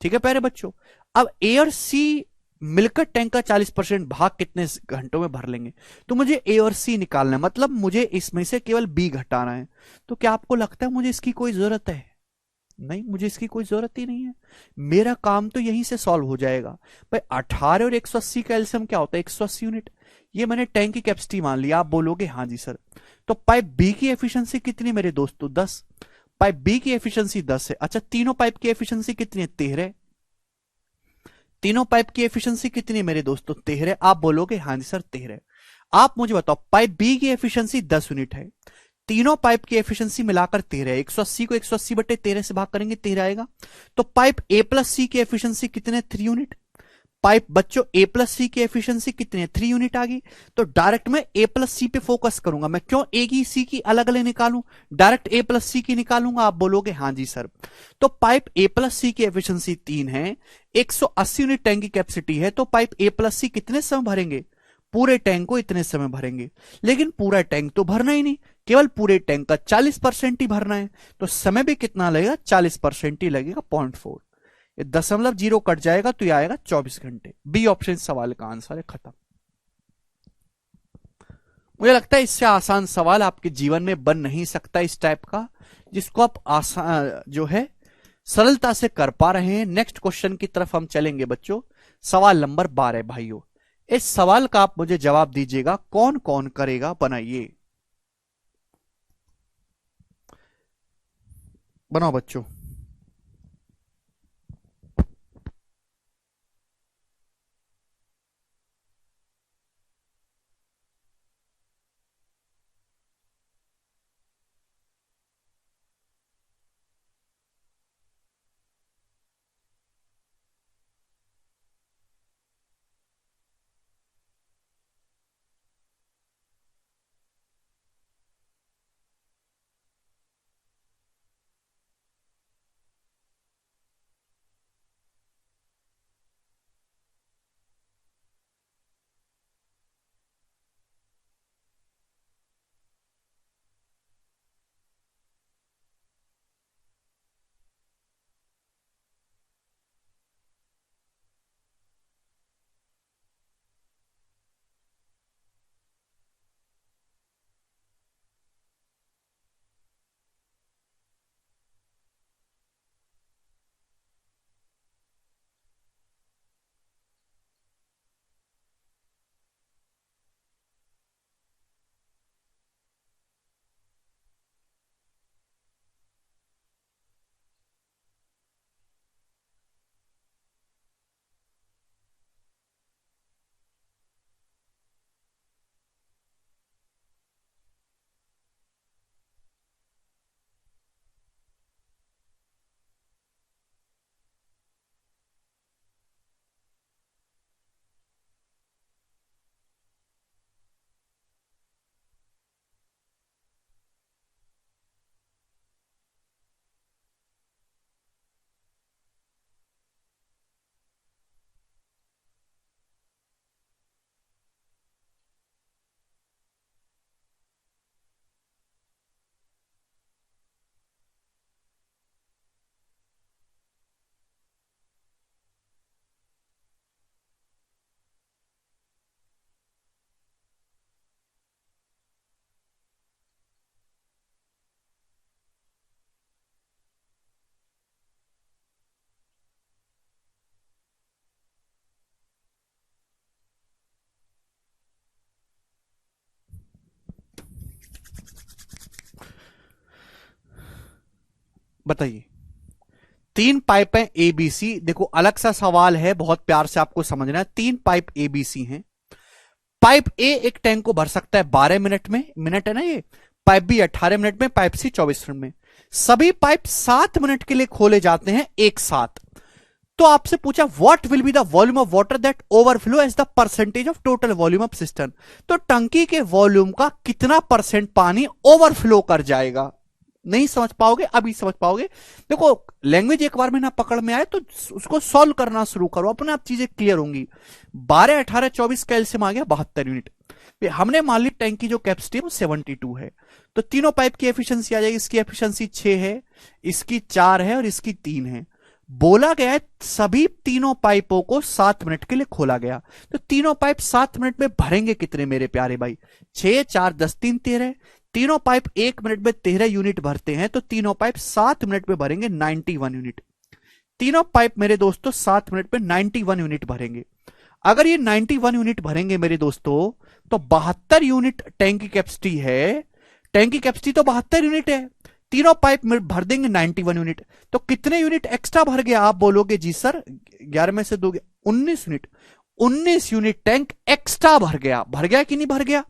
ठीक है प्यारे बच्चों, अब ए और सी मिलकर टैंक का 40% भाग कितने घंटों में भर लेंगे, तो मुझे ए और सी निकालना है, मतलब मुझे इसमें से केवल बी घटाना है। तो क्या आपको लगता है मुझे इसकी कोई जरूरत है, नहीं मुझे इसकी कोई जरूरत ही नहीं है, मेरा काम तो यहीं से सॉल्व हो जाएगा। भाई 18 और 180 का एलसीएम क्या होता है, 180 यूनिट। ये मैंने टैंक की कैपेसिटी मान लिया, आप बोलोगे हाँ जी सर। तो पाइप बी की एफिशिएंसी कितनी मेरे दोस्तों, 10। पाइप बी की एफिशिएंसी 10 है। अच्छा तीनों पाइप की एफिशिएंसी कितनी है, 13। तीनों पाइप की एफिशिएंसी कितनी है मेरे दोस्तों, 13। आप बोलोगे हाँ जी सर 13। आप मुझे बताओ पाइप बी की एफिशिएंसी 10 यूनिट है, तीनों पाइप की एफिशिएंसी मिलाकर 13 है, 180 को 180/13 से भाग करेंगे 13 आएगा। तो पाइप ए प्लस सी की एफिशिएंसी कितने, 3 यूनिट। पाइप बच्चों ए प्लस सी की एफिशिएंसी कितनी है, 3 यूनिट आ गई। तो डायरेक्ट मैं ए प्लस सी पे फोकस करूंगा, मैं क्यों ए की सी की अलग अलग निकालूं, डायरेक्ट ए प्लस सी की निकालूंगा। आप बोलोगे हाँ जी सर। तो पाइप ए प्लस सी की एफिशिएंसी 3 है, 180 यूनिट टैंक की कैपेसिटी है, तो पाइप ए प्लस सी कितने समय भरेंगे, पूरे टैंक को इतने समय भरेंगे। लेकिन पूरा टैंक तो भरना ही नहीं, केवल पूरे टैंक का 40% ही भरना है, तो समय भी कितना लगेगा, 40% ही लगेगा, 0.4। ये 0.0 कट जाएगा तो ये आएगा 24 घंटे। बी ऑप्शन सवाल का आंसर है, खत्म। मुझे लगता है इससे आसान सवाल आपके जीवन में बन नहीं सकता इस टाइप का, जिसको आप आसान जो है सरलता से कर पा रहे हैं। नेक्स्ट क्वेश्चन की तरफ हम चलेंगे बच्चों, सवाल नंबर 12 भाइयों। इस सवाल का आप मुझे जवाब दीजिएगा, कौन कौन करेगा, बनाइए, बनाओ बच्चों। बताइए, तीन पाइप है एबीसी। देखो अलग सा सवाल है, बहुत प्यार से आपको समझना है। तीन पाइप एबीसी हैं। पाइप ए एक टैंक को भर सकता है 12 मिनट में, मिनट है ना ये। पाइप बी 18 मिनट में, पाइप सी 24 मिनट में। सभी पाइप 7 मिनट के लिए खोले जाते हैं एक साथ। तो आपसे पूछा what will be the volume of water that overflow as the percentage of total volume of system. तो टंकी के वॉल्यूम का कितना परसेंट पानी ओवरफ्लो कर जाएगा। नहीं समझ पाओगे, अभी समझ पाओगे। देखो लैंग्वेज एक बार में ना पकड़ में आए तो उसको सॉल्व करना शुरू करो, अपने आप चीजें क्लियर होंगी। 12, 18, 24 का एलसीएम आ गया 72 यूनिट। हमने मान ली टैंक की जो कैपेसिटी है वो 72 है, तो तीनों पाइप की एफिशिएंसी आ जाएगी। इसकी एफिशिएंसी 6 है, इसकी 4 है और इसकी 3 है। बोला गया है सभी तीनों पाइपों को 7 मिनट के लिए खोला गया। तो तीनों पाइप 7 मिनट में भरेंगे कितने मेरे प्यारे भाई? 6, 4, 10, 3, 13। तीनों पाइप 1 मिनट में 13 यूनिट भरते हैं, तो तीनों पाइप 7 मिनट में भरेंगे 91 यूनिट। तीनों पाइप मेरे दोस्तों 7 मिनट में 91 यूनिट भरेंगे। अगर ये 91 यूनिट भरेंगे मेरे दोस्तों, तो 72 यूनिट टैंक की कैपेसिटी है। टैंक की कैपेसिटी तो 72 यूनिट है, तीनों पाइप में भर देंगे 91 यूनिट। तो कितने यूनिट एक्स्ट्रा भर गया? आप बोलोगे जी सर 11 में से 2 19 यूनिट। 19 यूनिट टैंक एक्स्ट्रा भर गया। भर गया कि नहीं भर गया?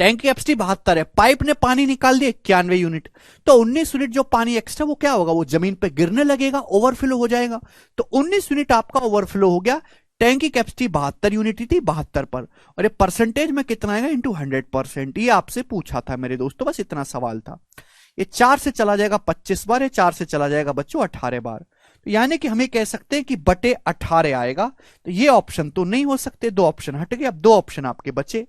टैंक की कैपेसिटी 72 है, पाइप ने पानी निकाल दिया 91 यूनिट। तो 19 यूनिट जो पानी एक्स्ट्रा वो क्या होगा? वो जमीन पे गिरने लगेगा, ओवरफ्लो हो जाएगा। तो 19 यूनिट आपका ओवरफ्लो हो गया। टैंक की कैपेसिटी 72 यूनिट थी, 72 पर, और ये परसेंटेज में कितना आएगा? इंटू 100%। ये आपसे पूछा था मेरे दोस्तों, बस इतना सवाल था। ये 4 से चला जाएगा 25 बार, ये 4 से चला जाएगा बच्चों 18 बार। तो यानी कि हमें कह सकते हैं कि बटे 18 आएगा। तो ये ऑप्शन तो नहीं हो सकते, 2 ऑप्शन हट गए। अब 2 ऑप्शन आपके बचे।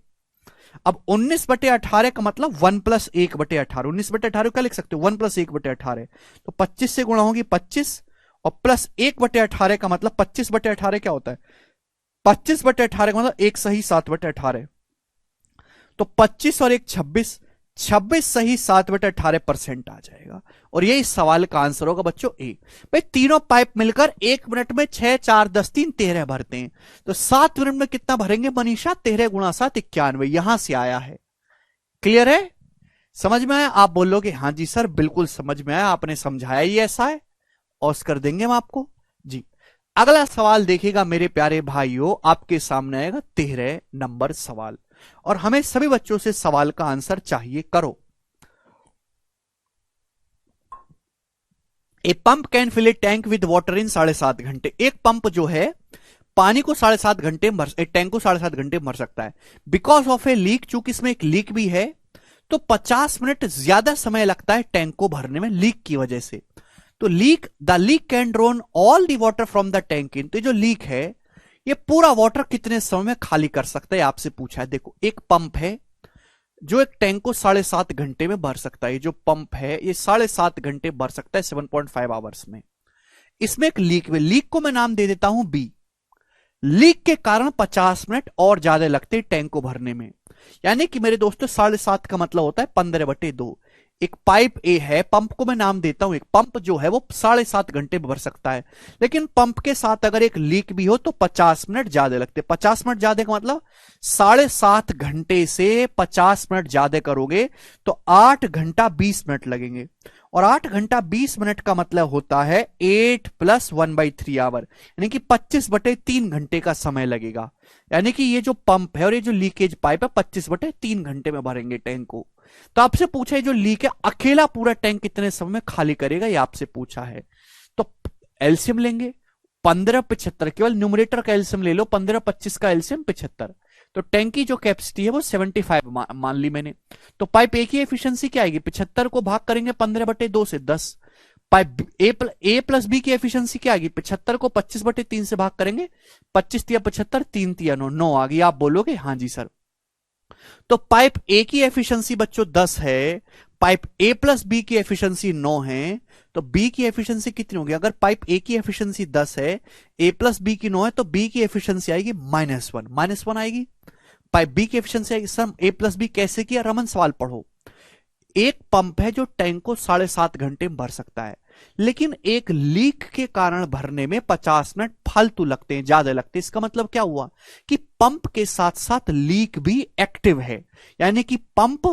अब 19/18 का मतलब 1 + 1/18। 19/18 क्या लिख सकते हो? 1 + 1/18। तो 25 से गुणा होगी 25, और प्लस 1/18 का मतलब 25/18 क्या होता है? 25/18 का मतलब 1 सही 7/18। तो 25 और 1 26, 26 सही 7/18% आ जाएगा। और ये इस सवाल का आंसर होगा बच्चों ए। भाई तीनों पाइप मिलकर 1 मिनट में 6, 4, 10, 3, 13 भरते हैं, तो 7 मिनट में कितना भरेंगे मनीषा? 13 × 7 91। यहां से आया है। क्लियर है? समझ में आया? आप बोलोगे हाँ जी सर बिल्कुल समझ में आया, आपने समझाया ही ऐसा है। ऑस्कर देंगे हम आपको जी। अगला सवाल देखिएगा मेरे प्यारे भाइयों, आपके सामने आएगा 13 नंबर सवाल, और हमें सभी बच्चों से सवाल का आंसर चाहिए। करो। A pump can fill a tank with water in 7.5 घंटे। एक पंप जो है पानी को 7.5 घंटे में भर, टैंक को 7.5 घंटे में भर सकता है। बिकॉज ऑफ ए लीक, चूंकि इसमें एक लीक भी है, तो 50 मिनट ज्यादा समय लगता है टैंक को भरने में लीक की वजह से। तो the leak can drone all the water from the tank in. तो जो लीक है ये पूरा वाटर कितने समय में खाली कर सकता है? आपसे पूछा है। देखो एक पंप है जो एक टैंक को 7.5 घंटे में भर सकता है। जो पंप है ये 7.5 घंटे भर सकता है 7.5 आवर्स में। इसमें एक लीक है, लीक को मैं नाम दे देता हूं बी। लीक के कारण 50 मिनट और ज्यादा लगते हैं टैंक को भरने में। यानी कि मेरे दोस्तों 7.5 का मतलब होता है 15/2। एक पाइप ए है, पंप को मैं नाम देता हूं। एक पंप जो है वो 7.5 घंटे में भर सकता है, लेकिन पंप के साथ अगर एक लीक भी हो तो 50 मिनट ज्यादा लगते। 50 मिनट ज्यादा का मतलब 7.5 घंटे से 50 मिनट ज्यादा करोगे तो 8 घंटा 20 मिनट लगेंगे। और 8 घंटा 20 मिनट का मतलब होता है 8 + 1/3 आवर, यानी कि 25/3 घंटे का समय लगेगा। यानी कि ये जो पंप है और ये जो लीकेज पाइप है 25/3 घंटे में भरेंगे टैंक को। तो आपसे पूछा है जो लीक है अकेला पूरा टैंक कितने समय में खाली करेगा, ये आपसे पूछा है। तो एलसीएम लेंगे 15 75, केवल न्यूमरेटर का एलसीएम ले लो। 15 25 का एलसीएम 75। तो टैंक की जो कैपेसिटी है वो 75 मान ली मैंने। तो पाइप ए की एफिशिएंसी क्या आएगी? 75 को भाग करेंगे 15/2 से 10। पाइप ए प्लस बी की एफिशिएंसी क्या आएगी? 75 को 25/3 से भाग करेंगे, 25 × 75, 3 × 9, 9 आ गई। आप बोलोगे हाँ जी सर। तो पाइप ए की एफिशिएंसी बच्चों 10 है, पाइप ए प्लस बी की एफिशिएंसी 9 है, तो बी की एफिशिएंसी कितनी होगी? अगर पाइप ए की एफिशिएंसी 10 है, ए प्लस बी की 9 है, तो बी की एफिशिएंसी आएगी -1, -1 आएगी। पाइप बी की एफिशिएंसी आएगी। सर ए प्लस बी कैसे किया? रमन सवाल पढ़ो। एक पंप है जो टैंक को 7.5 घंटे में भर सकता है, लेकिन एक लीक के कारण भरने में 50 मिनट फालतू लगते हैं, ज्यादा लगते हैं। इसका मतलब क्या हुआ कि पंप के साथ साथ लीक भी एक्टिव है। यानी कि पंप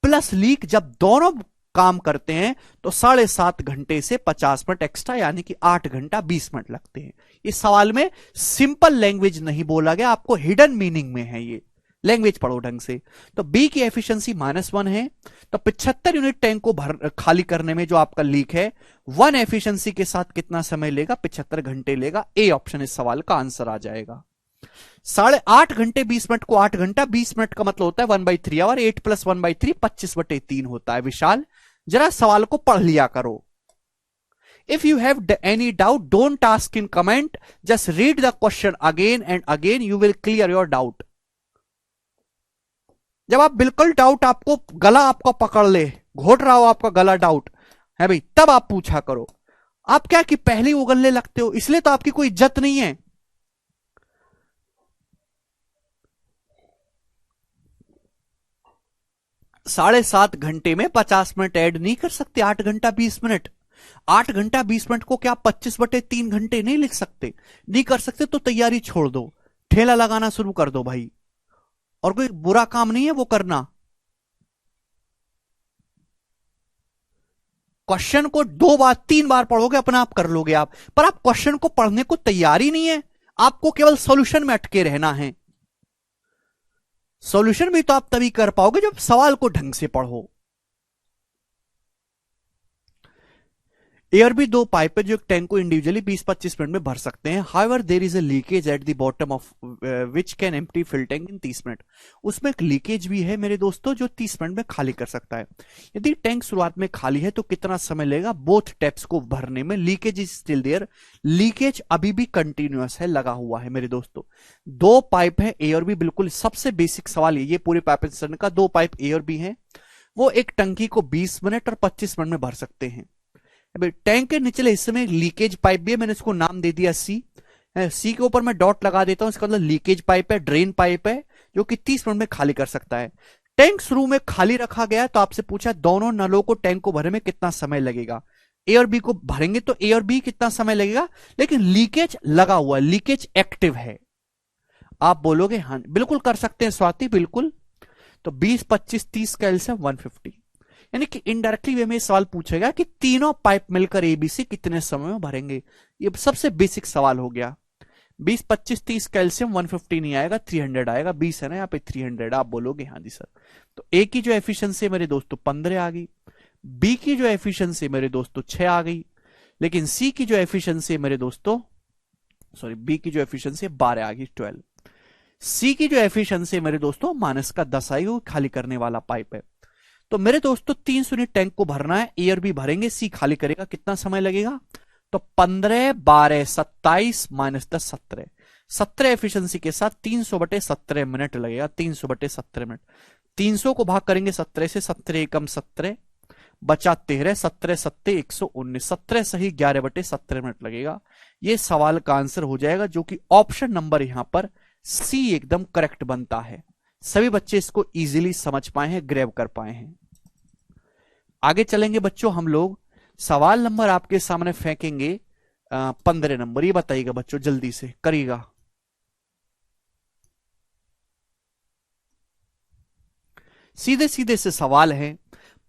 प्लस लीक जब दोनों काम करते हैं तो 7.5 घंटे से 50 मिनट एक्स्ट्रा यानी कि 8 घंटा 20 मिनट लगते हैं। इस सवाल में सिंपल लैंग्वेज नहीं बोला गया, आपको हिडन मीनिंग में है, ये लैंग्वेज पढ़ो ढंग से। तो बी की एफिशिएंसी -1 है, तो 75 यूनिट टैंक को खाली करने में जो आपका लीक है 1 एफिशिएंसी के साथ कितना समय लेगा, 75 घंटे लेगा। ए ऑप्शन इस सवाल का आंसर आ जाएगा। 8.5 घंटे 20 मिनट को 8 घंटा 20 मिनट का मतलब होता है 1/3 आवर, 8 + 1/3 25/3 होता है। विशाल जरा सवाल को पढ़ लिया करो। If you have any doubt, don't ask in comment. Just read the question again and again. You will clear your doubt. जब आप बिल्कुल डाउट, आपको गला आपका पकड़ ले, घोट रहा हो आपका गला डाउट है भाई, तब आप पूछा करो। आप क्या कि पहले उगलने लगते हो, इसलिए तो आपकी कोई इज्जत नहीं है। साढ़े 7 घंटे में 50 मिनट ऐड नहीं कर सकते। 8 घंटा 20 मिनट, 8 घंटा 20 मिनट को क्या 25/3 घंटे नहीं लिख सकते? नहीं कर सकते तो तैयारी छोड़ दो, ठेला लगाना शुरू कर दो भाई। और कोई बुरा काम नहीं है वो करना। क्वेश्चन को 2 बार 3 बार पढ़ोगे अपने आप कर लोगे आप, पर आप क्वेश्चन को पढ़ने को तैयार ही नहीं है। आपको केवल सॉल्यूशन में अटके रहना है। सॉल्यूशन भी तो आप तभी कर पाओगे जब सवाल को ढंग से पढ़ो। एयर भी 2 पाइप है जो एक टैंक को इंडिविजुअली 20-25 मिनट में भर सकते हैं। However there is a leakage at the bottom of which can empty fill tank in 30 minute. उसमें एक लीकेज भी है मेरे दोस्तों जो 30 मिनट में खाली कर सकता है। यदि टैंक शुरुआत में खाली है तो कितना समय लगेगा बोथ टैप्स को भरने में? Leakage is still there, leakage अभी भी कंटिन्यूअस है, लगा हुआ है मेरे दोस्तों। 2 पाइप है ए और बी, बिल्कुल सबसे बेसिक सवाल ये पूरे पाइप का 2 पाइप ए और बी है, वो एक टंकी को 20 मिनट और 25 मिनट में भर सकते हैं। टैंक के निचले हिस्से में लीकेज पाइप भी है, मैंने इसको नाम दे दिया सी। सी के ऊपर मैं डॉट लगा देता हूं, इसका मतलब लीकेज पाइप है, ड्रेन पाइप है जो कि 30 मिनट में खाली कर सकता है। टैंक शुरू में खाली रखा गया तो आपसे पूछा दोनों नलों को टैंक को भरने में कितना समय लगेगा। ए और बी को भरेंगे तो ए और बी कितना समय लगेगा, लेकिन लीकेज लगा हुआ है, लीकेज एक्टिव है। आप बोलोगे हाँ बिल्कुल कर सकते हैं स्वाति, बिल्कुल। तो 20, 25, 30 का एलसीएम 150, यानी कि इनडायरेक्टली वे में सवाल पूछेगा कि तीनों पाइप मिलकर एबीसी कितने समय में भरेंगे। ये सबसे बेसिक सवाल हो गया। 20, 25, 30 कैल्शियम 150 नहीं आएगा, 300 आएगा। 20 है ना यहाँ पे, 300। आप बोलोगे हाँ जी सर। तो ए की जो एफिशिएंसी है मेरे दोस्तों 15 आ गई, बी की जो एफिशिएंसी मेरे दोस्तों 6 आ गई, लेकिन सी की जो एफिशिएंसी मेरे दोस्तों बी की जो एफिशिएंसी 12 आ गई, 12। सी की जो एफिशिएंसी मेरे दोस्तों -10 आई, वो खाली करने वाला पाइप है। तो मेरे दोस्तों 300 यूनिट टैंक को भरना है, ए और बी भरेंगे, सी खाली करेगा, कितना समय लगेगा? तो 15, 12, 27 -10 17, 17 एफिशिएंसी के साथ 300/17 मिनट लगेगा। 300/17 मिनट, 300 को भाग करेंगे 17 से, 17 एकम 17 बचा 13, 17 7 119, 17 सही 11/17 मिनट लगेगा। यह सवाल का आंसर हो जाएगा, जो कि ऑप्शन नंबर यहां पर सी एकदम करेक्ट बनता है। सभी बच्चे इसको इजीली समझ पाए हैं, ग्रैब कर पाए हैं। आगे चलेंगे बच्चों, हम लोग सवाल नंबर आपके सामने फेंकेंगे 15 नंबर। ये बताइएगा बच्चों, जल्दी से करिएगा। सीधे सीधे से सवाल है,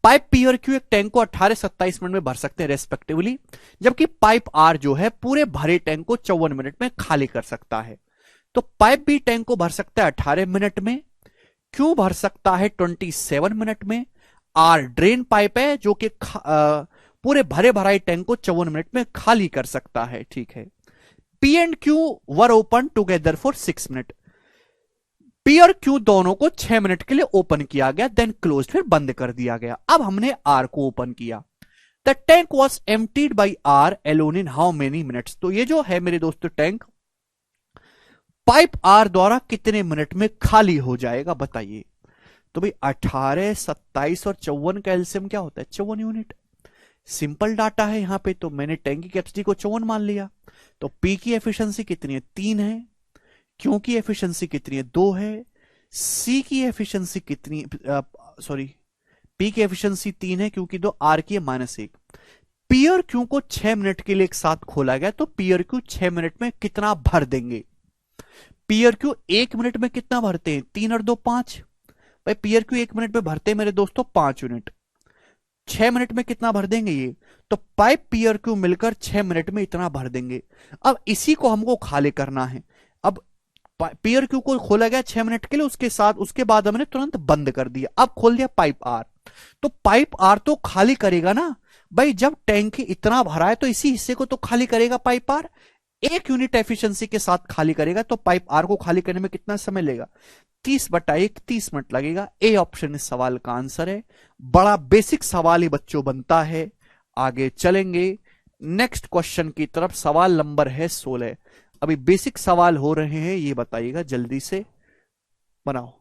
पाइप पी और क्यू एक टैंक को 18-27 मिनट में भर सकते हैं रेस्पेक्टिवली, जबकि पाइप आर जो है पूरे भरे टैंक को 54 मिनट में खाली कर सकता है। तो पाइप बी टैंक को भर सकता है 18 मिनट में, क्यू भर सकता है 27 मिनट में, आर ड्रेन पाइप है जो कि पूरे भरे भराए टैंक को 54 मिनट में खाली कर सकता है। ठीक है। P and Q were open together for 6 minute. P और क्यू दोनों को 6 मिनट के लिए ओपन किया गया, देन क्लोज, फिर बंद कर दिया गया। अब हमने आर को ओपन किया। The tank was emptied by R alone in how many minutes. तो ये जो है मेरे दोस्तों टैंक पाइप आर द्वारा कितने मिनट में खाली हो जाएगा बताइए। तो भाई 18, 27 और 54 का एलसीएम क्या होता है? 54 यूनिट। सिंपल डाटा है यहां पे, तो मैंने टैंक की कैपेसिटी को 54 मान लिया। तो पी की एफिशिएंसी कितनी है? 3 है। क्यू की एफिशिएंसी कितनी है? 2 है। सी की एफिशिएंसी कितनी, पी की एफिशिएंसी 3 है क्योंकि 2, आर की है -1। पी और क्यू को 6 मिनट के लिए एक साथ खोला गया, तो पी और क्यू 6 मिनट में कितना भर देंगे? पी और क्यू 1 मिनट में कितना भरते हैं? 3 और 2 5। भाई पी और क्यू 1 मिनट में भरते हैं मेरे दोस्तों 5 यूनिट। 6 मिनट में कितना भर देंगे ये? तो पाइप पी और क्यू मिलकर 6 मिनट में इतना भर देंगे। अब इसी को हमको खाली करना है। अब पी और क्यू को खोला गया 6 मिनट के लिए, उसके साथ उसके बाद हमने तुरंत बंद कर दिया। अब खोल दिया पाइप आर, तो पाइप आर तो खाली करेगा ना भाई। जब टैंक इतना भरा है तो इसी हिस्से को तो खाली करेगा पाइप आर। 1 यूनिट एफिशिएंसी के साथ खाली करेगा, तो पाइप आर को खाली करने में कितना समय लेगा? 30/1, 30 मिनट लगेगा। ए ऑप्शन इस सवाल का आंसर है। बड़ा बेसिक सवाल ही बच्चों बनता है। आगे चलेंगे नेक्स्ट क्वेश्चन की तरफ। सवाल नंबर है 16। अभी बेसिक सवाल हो रहे हैं, ये बताइएगा जल्दी से बनाओ।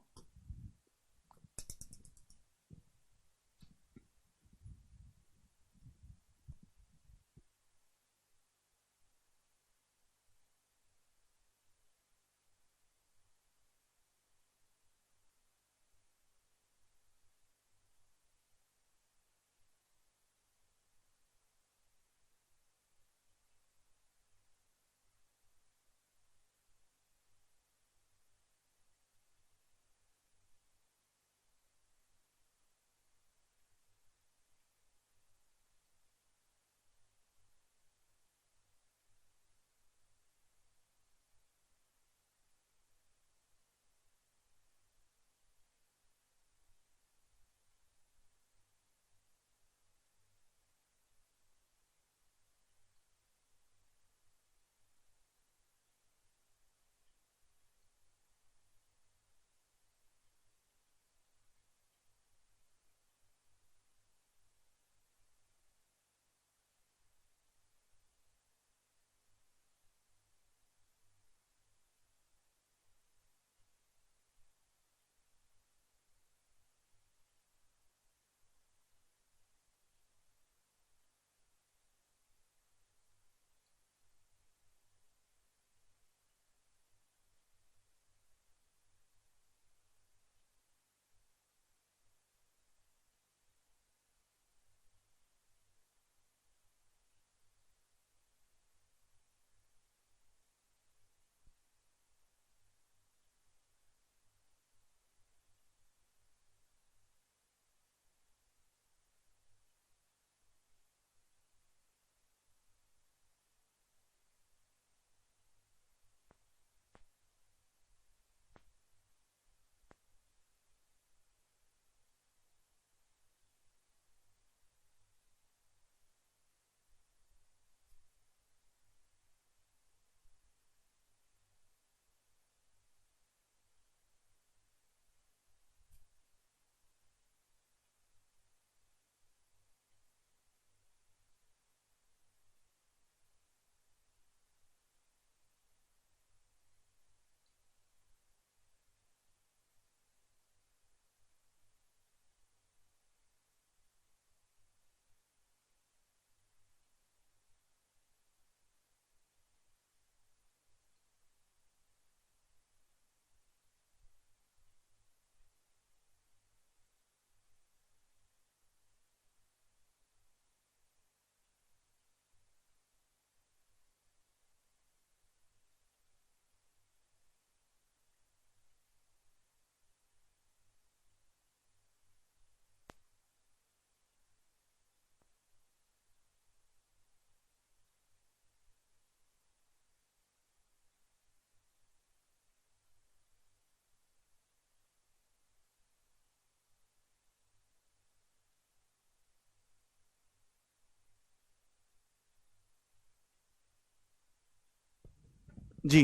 जी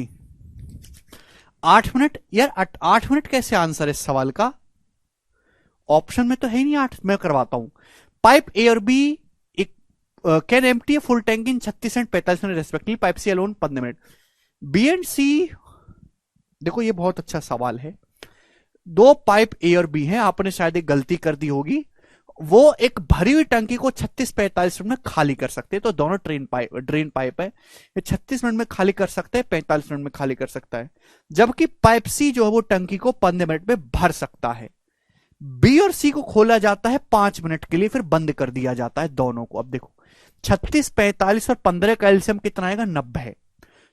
8 मिनट यार, 8 मिनट कैसे आंसर है इस सवाल का? ऑप्शन में तो है ही नहीं 8। मैं करवाता हूं। पाइप ए और बी एक can empty full tank in 36 and 45 minute respectively. Pipe C alone 15 minute. B and C, देखो ये बहुत अच्छा सवाल है। दो पाइप ए और बी हैं, आपने शायद एक गलती कर दी होगी। वो एक भरी हुई टंकी को 36-45 मिनट में खाली कर सकते हैं। तो दोनों ड्रेन पाइप है, ये 36 मिनट में खाली कर सकते हैं, 45 मिनट में खाली कर सकता है। जबकि पाइप सी जो है वो टंकी को 15 मिनट में भर सकता है। बी और सी को खोला जाता है 5 मिनट के लिए, फिर बंद कर दिया जाता है दोनों को। अब देखो 36, 45 और 15 का एलसीएम कितना आएगा? 90 है।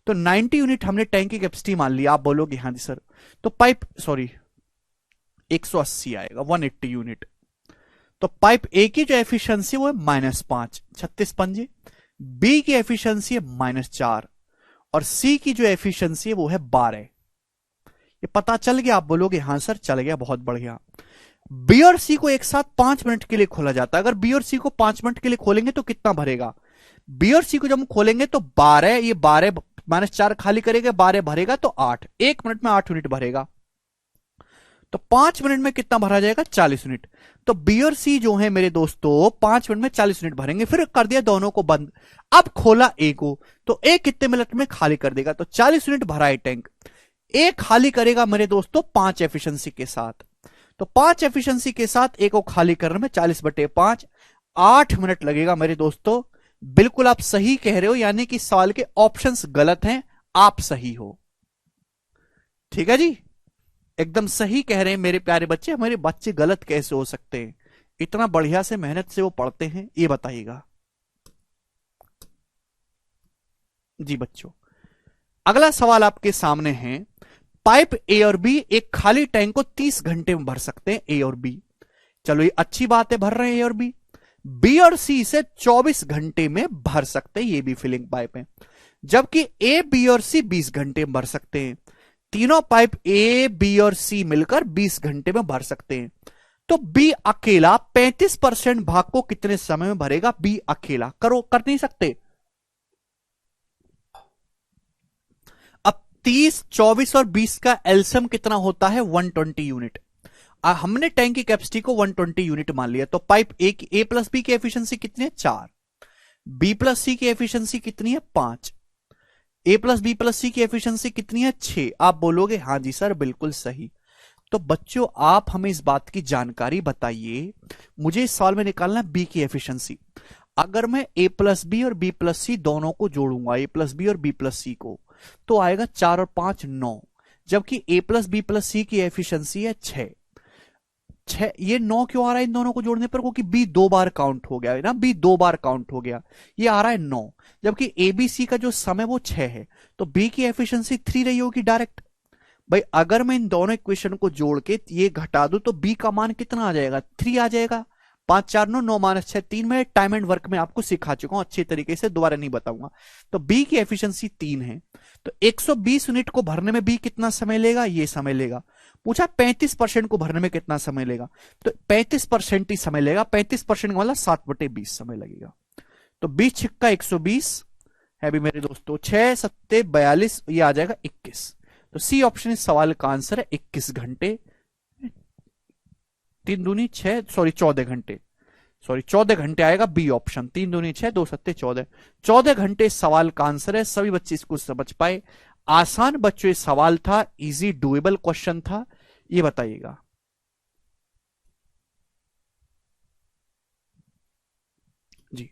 तो 90 यूनिट हमने टैंक की कैपेसिटी मान लिया। आप बोलोगे हाँ जी सर, तो पाइप सॉरी 180 आएगा, 180 यूनिट। तो पाइप ए की जो एफिशिएंसी वो है -5, 36 पंजे। बी की एफिशिएंसी है -4 और सी की जो एफिशिएंसी है वो है 12। ये पता चल गया? आप बोलोगे हाँ सर चल गया, बहुत बढ़िया। बी और सी को एक साथ 5 मिनट के लिए खोला जाता है। अगर बी और सी को 5 मिनट के लिए खोलेंगे तो कितना भरेगा? बी और सी को जब हम खोलेंगे तो 12, ये 12 -4 खाली करेगा, 12 भरेगा तो 8, 1 मिनट में 8 यूनिट भरेगा। तो 5 मिनट में कितना भरा जाएगा? 40 यूनिट। तो बी और सी जो है मेरे दोस्तों 5 मिनट में 40 यूनिट भरेंगे। फिर कर दिया दोनों को बंद। अब खोला ए को, तो ए कितने मिनट में खाली कर देगा? तो 40 यूनिट भरा है टैंक। ए खाली करेगा मेरे दोस्तों 5 एफिशिएंसी के साथ। तो 5 एफिशिएंसी के साथ ए को खाली करने में 40/5, 8 मिनट लगेगा मेरे दोस्तों। बिल्कुल आप सही कह रहे हो, यानी कि सवाल के ऑप्शंस गलत हैं, आप सही हो। ठीक है जी, एकदम सही कह रहे हैं मेरे प्यारे बच्चे। हमारे बच्चे गलत कैसे हो सकते हैं? इतना बढ़िया से मेहनत से वो पढ़ते हैं, ये बताइएगा जी बच्चों। अगला सवाल आपके सामने है। पाइप ए और बी एक खाली टैंक को 30 घंटे में भर सकते हैं, ए और बी। चलो ये अच्छी बात है, भर रहे हैं ए और बी। बी और सी इसे 24 घंटे में भर सकते हैं, ये भी फिलिंग पाइप है। जबकि ए, बी और सी 20 घंटे में भर सकते हैं। तीनों पाइप ए, बी और सी मिलकर 20 घंटे में भर सकते हैं। तो बी अकेला 35% भाग को कितने समय में भरेगा? बी अकेला करो, कर नहीं सकते? अब 30, 24 और 20 का एलसीएम कितना होता है? 120 यूनिट। हमने टैंक की कैपेसिटी को 120 यूनिट मान लिया। तो पाइप ए प्लस बी की एफिशिएंसी कितनी है? 4। बी प्लस सी की एफिशिएंसी कितनी है? 5। ए प्लस बी प्लस सी की एफिशिएंसी कितनी है? 6। आप बोलोगे हाँ जी सर बिल्कुल सही। तो बच्चों आप हमें इस बात की जानकारी बताइए, मुझे इस सवाल में निकालना है बी की एफिशिएंसी। अगर मैं ए प्लस बी और बी प्लस सी दोनों को जोड़ूंगा, ए प्लस बी और बी प्लस सी को, तो आएगा 4 और 5 9। जबकि ए प्लस बी प्लस सी की एफिशिएंसी है 6। ये 9 क्यों आ रहा है इन दोनों को जोड़ने पर? क्योंकि बी 2 बार काउंट हो गया है ना, बी 2 बार काउंट हो गया, ये आ रहा है 9। जबकि एबीसी का जो सम है वो 6 है, तो बी की एफिशिएंसी 3 रही होगी डायरेक्ट। भाई अगर मैं इन दोनों इक्वेशन को जोड़ के ये घटा दूं तो बी का मान कितना आ जाएगा? 3 आ जाएगा। 5 4 9 9 -6 3 में टाइम एंड वर्क में आपको सिखा चुका हूं अच्छी तरीके से, दोबारा नहीं बताऊंगा। तो बी की एफिशिएंसी 3 है। तो 120 यूनिट को भरने में बी कितना समय लेगा? ये समय लेगा। पूछा 35% को भरने में कितना समय लेगा? तो 35% ही समय लेगा। 35% का मतलब 7/20 समय लगेगा। तो 20 छिक्का 120 है भी मेरे दोस्तों, 6 सत्ते 42, ये आ जाएगा 21। तो सी ऑप्शन इस सवाल का आंसर है 21 घंटे। 3 दूनी 6, सॉरी 14 घंटे, सॉरी 14 घंटे आएगा बी ऑप्शन। 3 दूनी 6, 2 सत्ते 14, 14 घंटे इस सवाल का आंसर है। सभी बच्चे इसको समझ पाए? आसान बच्चों ये सवाल था, इजी डुएबल क्वेश्चन था, ये बताइएगा। जी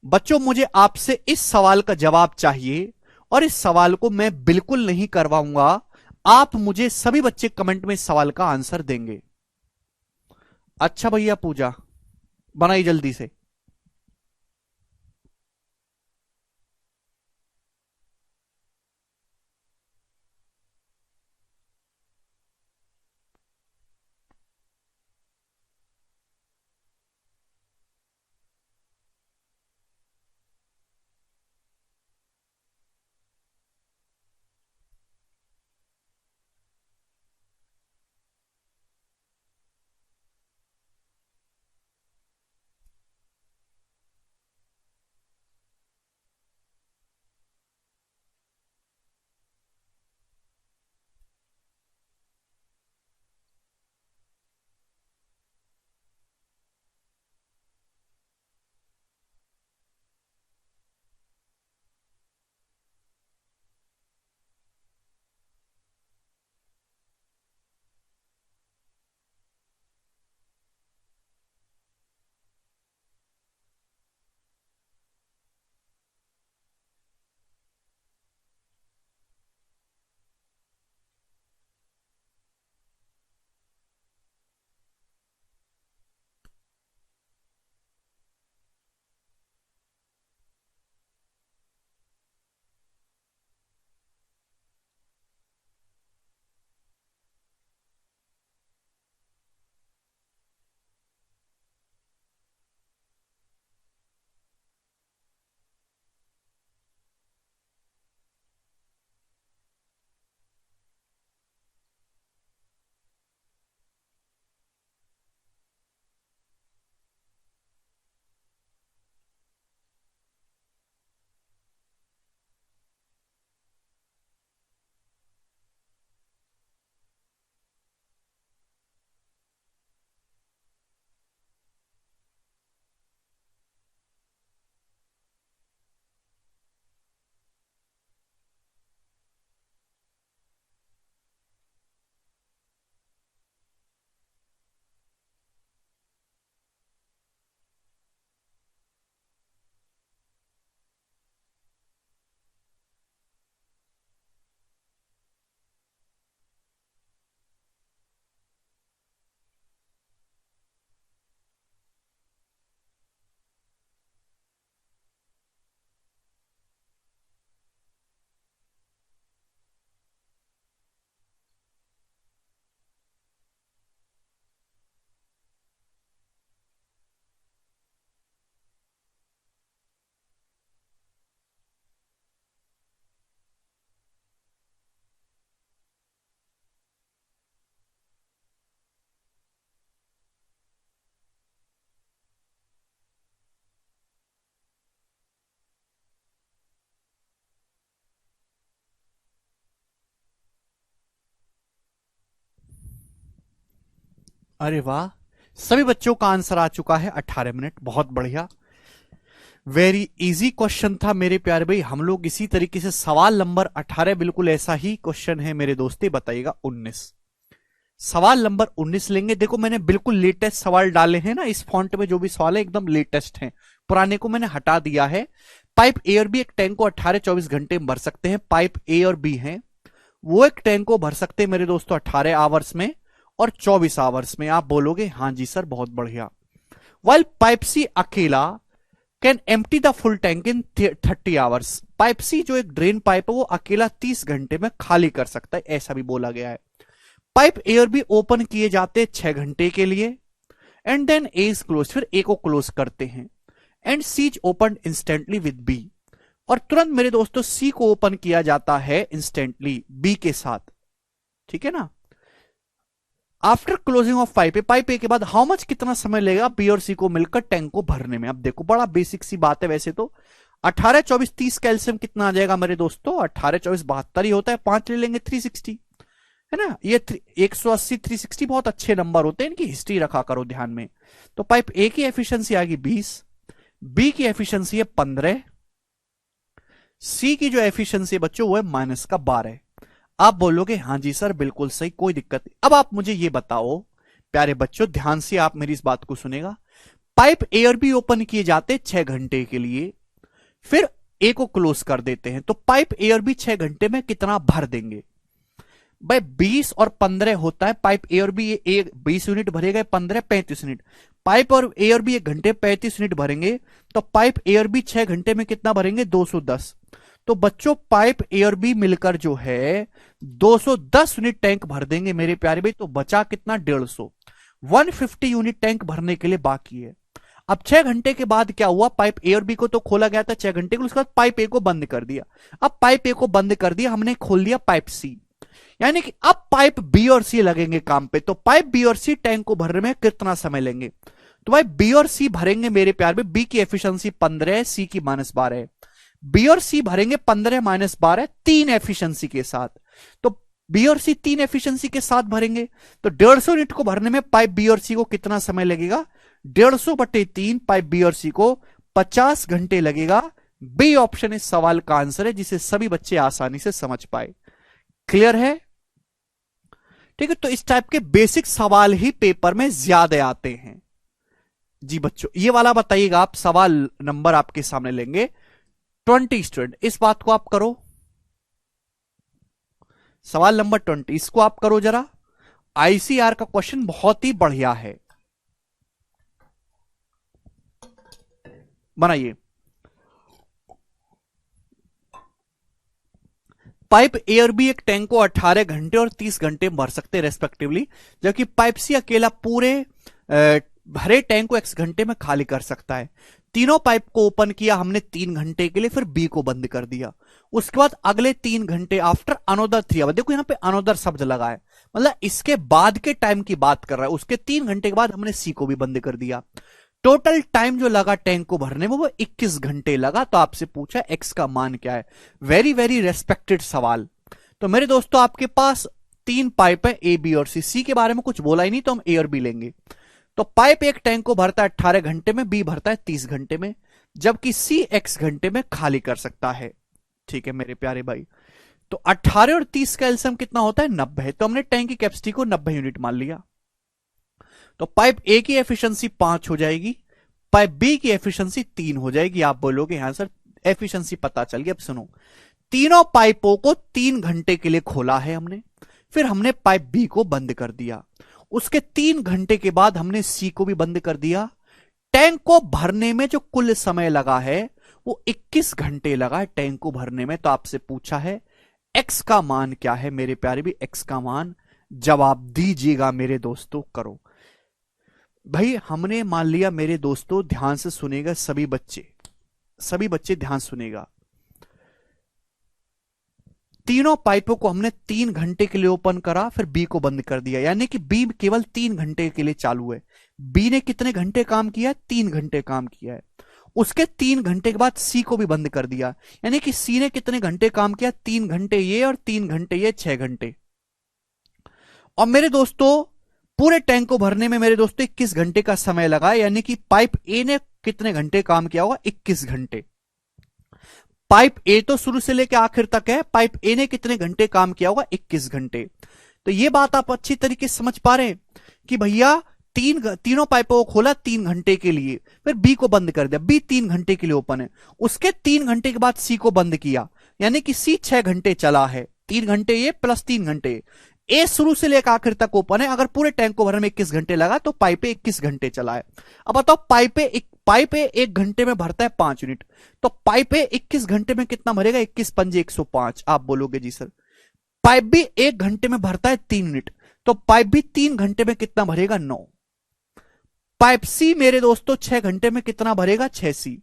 बच्चों, मुझे आपसे इस सवाल का जवाब चाहिए और इस सवाल को मैं बिल्कुल नहीं करवाऊंगा। आप मुझे सभी बच्चे कमेंट में इस सवाल का आंसर देंगे। अच्छा भैया पूजा बनाई जल्दी से। अरे वाह, सभी बच्चों का आंसर आ चुका है 18 मिनट, बहुत बढ़िया। वेरी इजी क्वेश्चन था मेरे प्यारे भाई। हम लोग इसी तरीके से सवाल नंबर 18 बिल्कुल ऐसा ही क्वेश्चन है मेरे दोस्ती, बताइएगा 19। सवाल नंबर 19 लेंगे। देखो मैंने बिल्कुल लेटेस्ट सवाल डाले हैं ना, इस फॉन्ट में जो भी सवाल है एकदम लेटेस्ट हैं, पुराने को मैंने हटा दिया है। पाइप ए और बी एक टैंक को 18-24 घंटे में भर सकते हैं। पाइप ए और बी हैं, वो एक टैंक को भर सकते हैं मेरे दोस्तों 18 आवर्स में और 24 आवर्स में। आप बोलोगे हाँ जी सर, बहुत बढ़िया। वाइल पाइप सी अकेला can empty the full tank in 30 hours. Pipe C जो एक ड्रेन पाइप है वो अकेला 30 घंटे में खाली कर सकता है, ऐसा भी बोला गया है। पाइप ए और बी ओपन किए जाते हैं 6 घंटे के लिए, and then A is close, फिर ए को क्लोज करते हैं, and C is open instantly with B, और तुरंत मेरे दोस्तों सी को ओपन किया जाता है इंस्टेंटली बी के साथ, ठीक है ना। आफ्टर क्लोजिंग ऑफ पाइप ए के बाद हाउ मच, कितना समय लगेगा बी और सी को मिलकर टैंक को भरने में। अब देखो बड़ा बेसिक सी बात है वैसे तो। 18 24 30 कैल्शियम कितना आ जाएगा मेरे दोस्तों, 18 24 72 ही होता है, 5 ले लेंगे 360, है ना। ये 180 360 बहुत अच्छे नंबर होते हैं, इनकी हिस्ट्री रखा करो ध्यान में। तो पाइप ए की एफिशिएंसी आएगी 20, बी की एफिशिएंसी है 15, सी की जो एफिशिएंसी बच्चों वो है -12। आप बोलोगे हाँ जी सर बिल्कुल सही, कोई दिक्कत नहीं। अब आप मुझे ये बताओ प्यारे बच्चों, ध्यान से आप मेरी इस बात को सुनेगा। पाइप ए और बी ओपन किए जाते 6 घंटे के लिए, फिर ए को क्लोज कर देते हैं, तो पाइप ए और बी 6 घंटे में कितना भर देंगे। भाई 20 और 15 होता है, पाइप ए और बी 20 यूनिट भरेगा, 15 35 यूनिट। पाइप और ए और बी 1 घंटे 35 यूनिट भरेंगे, तो पाइप ए और बी 6 घंटे में कितना भरेंगे 210। तो बच्चों पाइप ए और बी मिलकर जो है 210 यूनिट टैंक भर देंगे मेरे प्यारे भाई। तो बचा कितना 150, 150 यूनिट टैंक भरने के लिए बाकी है। अब 6 घंटे के बाद क्या हुआ, पाइप ए और बी को तो खोला गया था 6 घंटे के, उसके बाद पाइप ए को बंद कर दिया। अब पाइप ए को बंद कर दिया, हमने खोल दिया पाइप सी, यानी कि अब पाइप बी और सी लगेंगे काम पे। तो पाइप बी और सी टैंक को भरने में कितना समय लेंगे, तो भाई बी और सी भरेंगे मेरे प्यार में। बी की एफिशिएंसी 15 है, सी की -12 है। बी और सी भरेंगे 15 -12 3 एफिशिएंसी के साथ। तो बी और सी 3 एफिशिएंसी के साथ भरेंगे, तो 150 यूनिट को भरने में पाइप बी और सी को कितना समय लगेगा, 150/3 पाइप बी और सी को 50 घंटे लगेगा। बी ऑप्शन इस सवाल का आंसर है, जिसे सभी बच्चे आसानी से समझ पाए। क्लियर है, ठीक है। तो इस टाइप के बेसिक सवाल ही पेपर में ज्यादा आते हैं जी बच्चों। ये वाला बताइएगा आप, सवाल नंबर आपके सामने लेंगे 20 स्टूडेंट, इस बात को आप करो। सवाल नंबर 20 इसको आप करो जरा। आईसीआर का क्वेश्चन बहुत ही बढ़िया है, बनाइए। पाइप ए और बी एक टैंक को 18 घंटे और 30 घंटे में भर सकते हैं रेस्पेक्टिवली, जबकि पाइप सी अकेला पूरे भरे टैंक को x घंटे में खाली कर सकता है। तीनों पाइप को ओपन किया हमने 3 घंटे के लिए, फिर बी को बंद कर दिया। उसके बाद अगले 3 घंटे आफ्टर अनोदर 3 आवर, देखो यहां पे अनोदर शब्द लगा है, मतलब इसके बाद के टाइम की बात कर रहा है। उसके 3 घंटे के बाद हमने सी को भी बंद कर दिया। टोटल टाइम जो लगा टैंक को भरने में वो 21 घंटे लगा। तो आपसे पूछा एक्स का मान क्या है। वेरी वेरी रेस्पेक्टेड सवाल। तो मेरे दोस्तों आपके पास 3 पाइप है ए बी और सी, सी के बारे में कुछ बोला ही नहीं तो हम ए और बी लेंगे। तो पाइप एक टैंक को भरता है 18 घंटे में, बी भरता है 30 घंटे में, जबकि सी x घंटे में खाली कर सकता है। ठीक है मेरे प्यारे भाई। तो 18 और 30 का एलसीएम कितना होता है 90, तो हमने टैंक की कैपेसिटी को 90 यूनिट मान लिया। तो पाइप ए की एफिशिएंसी 5 हो जाएगी, पाइप बी की एफिशिएंसी 3 हो जाएगी। आप बोलोगे हाँ सर एफिशिएंसी पता चल गई। अब सुनो, तीनों पाइपों को 3 घंटे के लिए खोला है हमने, फिर हमने पाइप बी को बंद कर दिया। उसके 3 घंटे के बाद हमने सी को भी बंद कर दिया। टैंक को भरने में जो कुल समय लगा है वो 21 घंटे लगा है टैंक को भरने में। तो आपसे पूछा है एक्स का मान क्या है मेरे प्यारे भी, एक्स का मान जवाब दीजिएगा मेरे दोस्तों। करो भाई, हमने मान लिया मेरे दोस्तों, ध्यान से सुनेगा सभी बच्चे ध्यान सुनेगा। तीनों पाइपों को हमने 3 घंटे के लिए ओपन करा, फिर बी को बंद कर दिया, यानी कि बी केवल 3 घंटे के लिए चालू है। बी ने कितने घंटे काम किया है 3 घंटे काम किया है। उसके 3 घंटे के बाद सी को भी बंद कर दिया, यानी कि सी ने कितने घंटे काम किया 3 घंटे ये और 3 घंटे ये, 6 घंटे। और मेरे दोस्तों पूरे टैंक को भरने में मेरे दोस्तों 21 घंटे का समय लगा, यानी कि पाइप ए ने कितने घंटे काम किया होगा? 21 घंटे। पाइप ए तो शुरू से लेकर आखिर तक है, पाइप ए ने कितने घंटे काम किया होगा? 21 घंटे। तो ये बात आप अच्छी तरीके से समझ पा रहे हैं कि भैया तीनों पाइपों को खोला 3 घंटे के लिए, फिर बी को बंद कर दिया, बी 3 घंटे के लिए ओपन है, उसके 3 घंटे के बाद सी को बंद किया, यानी कि सी 6 घंटे चला है, 3 घंटे ये प्लस 3 घंटे। ए शुरू से लेकर आखिर तक ओपन है, अगर पूरे टैंक को भरने में 21 घंटे लगा तो पाइप 21 घंटे चला है। अब बताओ पाइप 1 घंटे में भरता है 5 यूनिट, तो पाइप 21 घंटे में कितना भरेगा? 21 पंजे 105। आप बोलोगे जी सर पाइप भी 1 घंटे में भरता है 3 यूनिट, तो पाइप भी 3 घंटे में कितना भरेगा? 9। पाइप सी मेरे दोस्तों 6 घंटे में कितना भरेगा? 6C।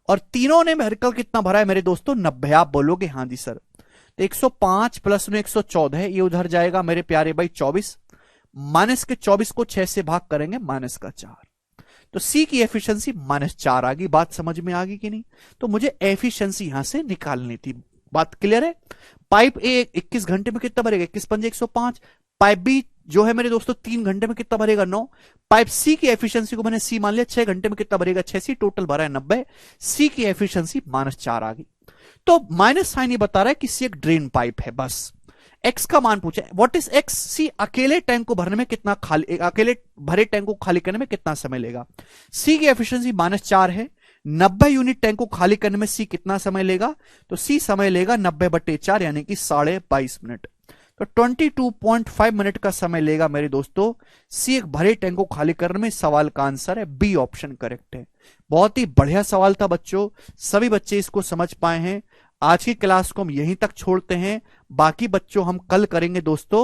और तीनों ने मेरिकल कितना भरा है मेरे दोस्तों? 90। आप बोलोगे हाँ जी सर। तो 105 प्लस में 114 है, ये उधर जाएगा मेरे प्यारे भाई 24, माइनस के 24 को 6 से भाग करेंगे माइनस का 4, तो सी की एफिशिएंसी -4 आ गई। बात समझ में आ गई कि नहीं? तो मुझे एफिशिएंसी यहां से निकालनी थी। बात क्लियर है? पाइप ए 21 घंटे में कितना भरेगा? 21 पंजे 105। पाइप बी जो है मेरे दोस्तों 3 घंटे में कितना भरेगा? 9। पाइप सी की एफिशिएंसी को मैंने सी मान लिया, 6 घंटे में कितना भरेगा? 6C। टोटल भरा है 90, सी की एफिशिएंसी -4 आ गई। तो माइनस साइन ये बता रहा है कि सी एक ड्रेन पाइप है। बस एक्स का मान पूछा, व्हाट इज एक्स? सी अकेले टैंक को भरने में कितना खाली, अकेले भरे टैंक को खाली करने में कितना समय लेगा? सी की एफिशिएंसी -4 है, 90 यूनिट टैंक को खाली करने में सी कितना समय लेगा? तो सी समय लेगा 90/4 यानी कि 22.5 मिनट। तो 22.5 मिनट का समय लेगा मेरे दोस्तों सी एक भरे टैंक को खाली करने में। सवाल का आंसर है बी ऑप्शन करेक्ट है। बहुत ही बढ़िया सवाल था बच्चों, सभी बच्चे इसको समझ पाए हैं। आज की क्लास को हम यहीं तक छोड़ते हैं, बाकी बच्चों हम कल करेंगे दोस्तों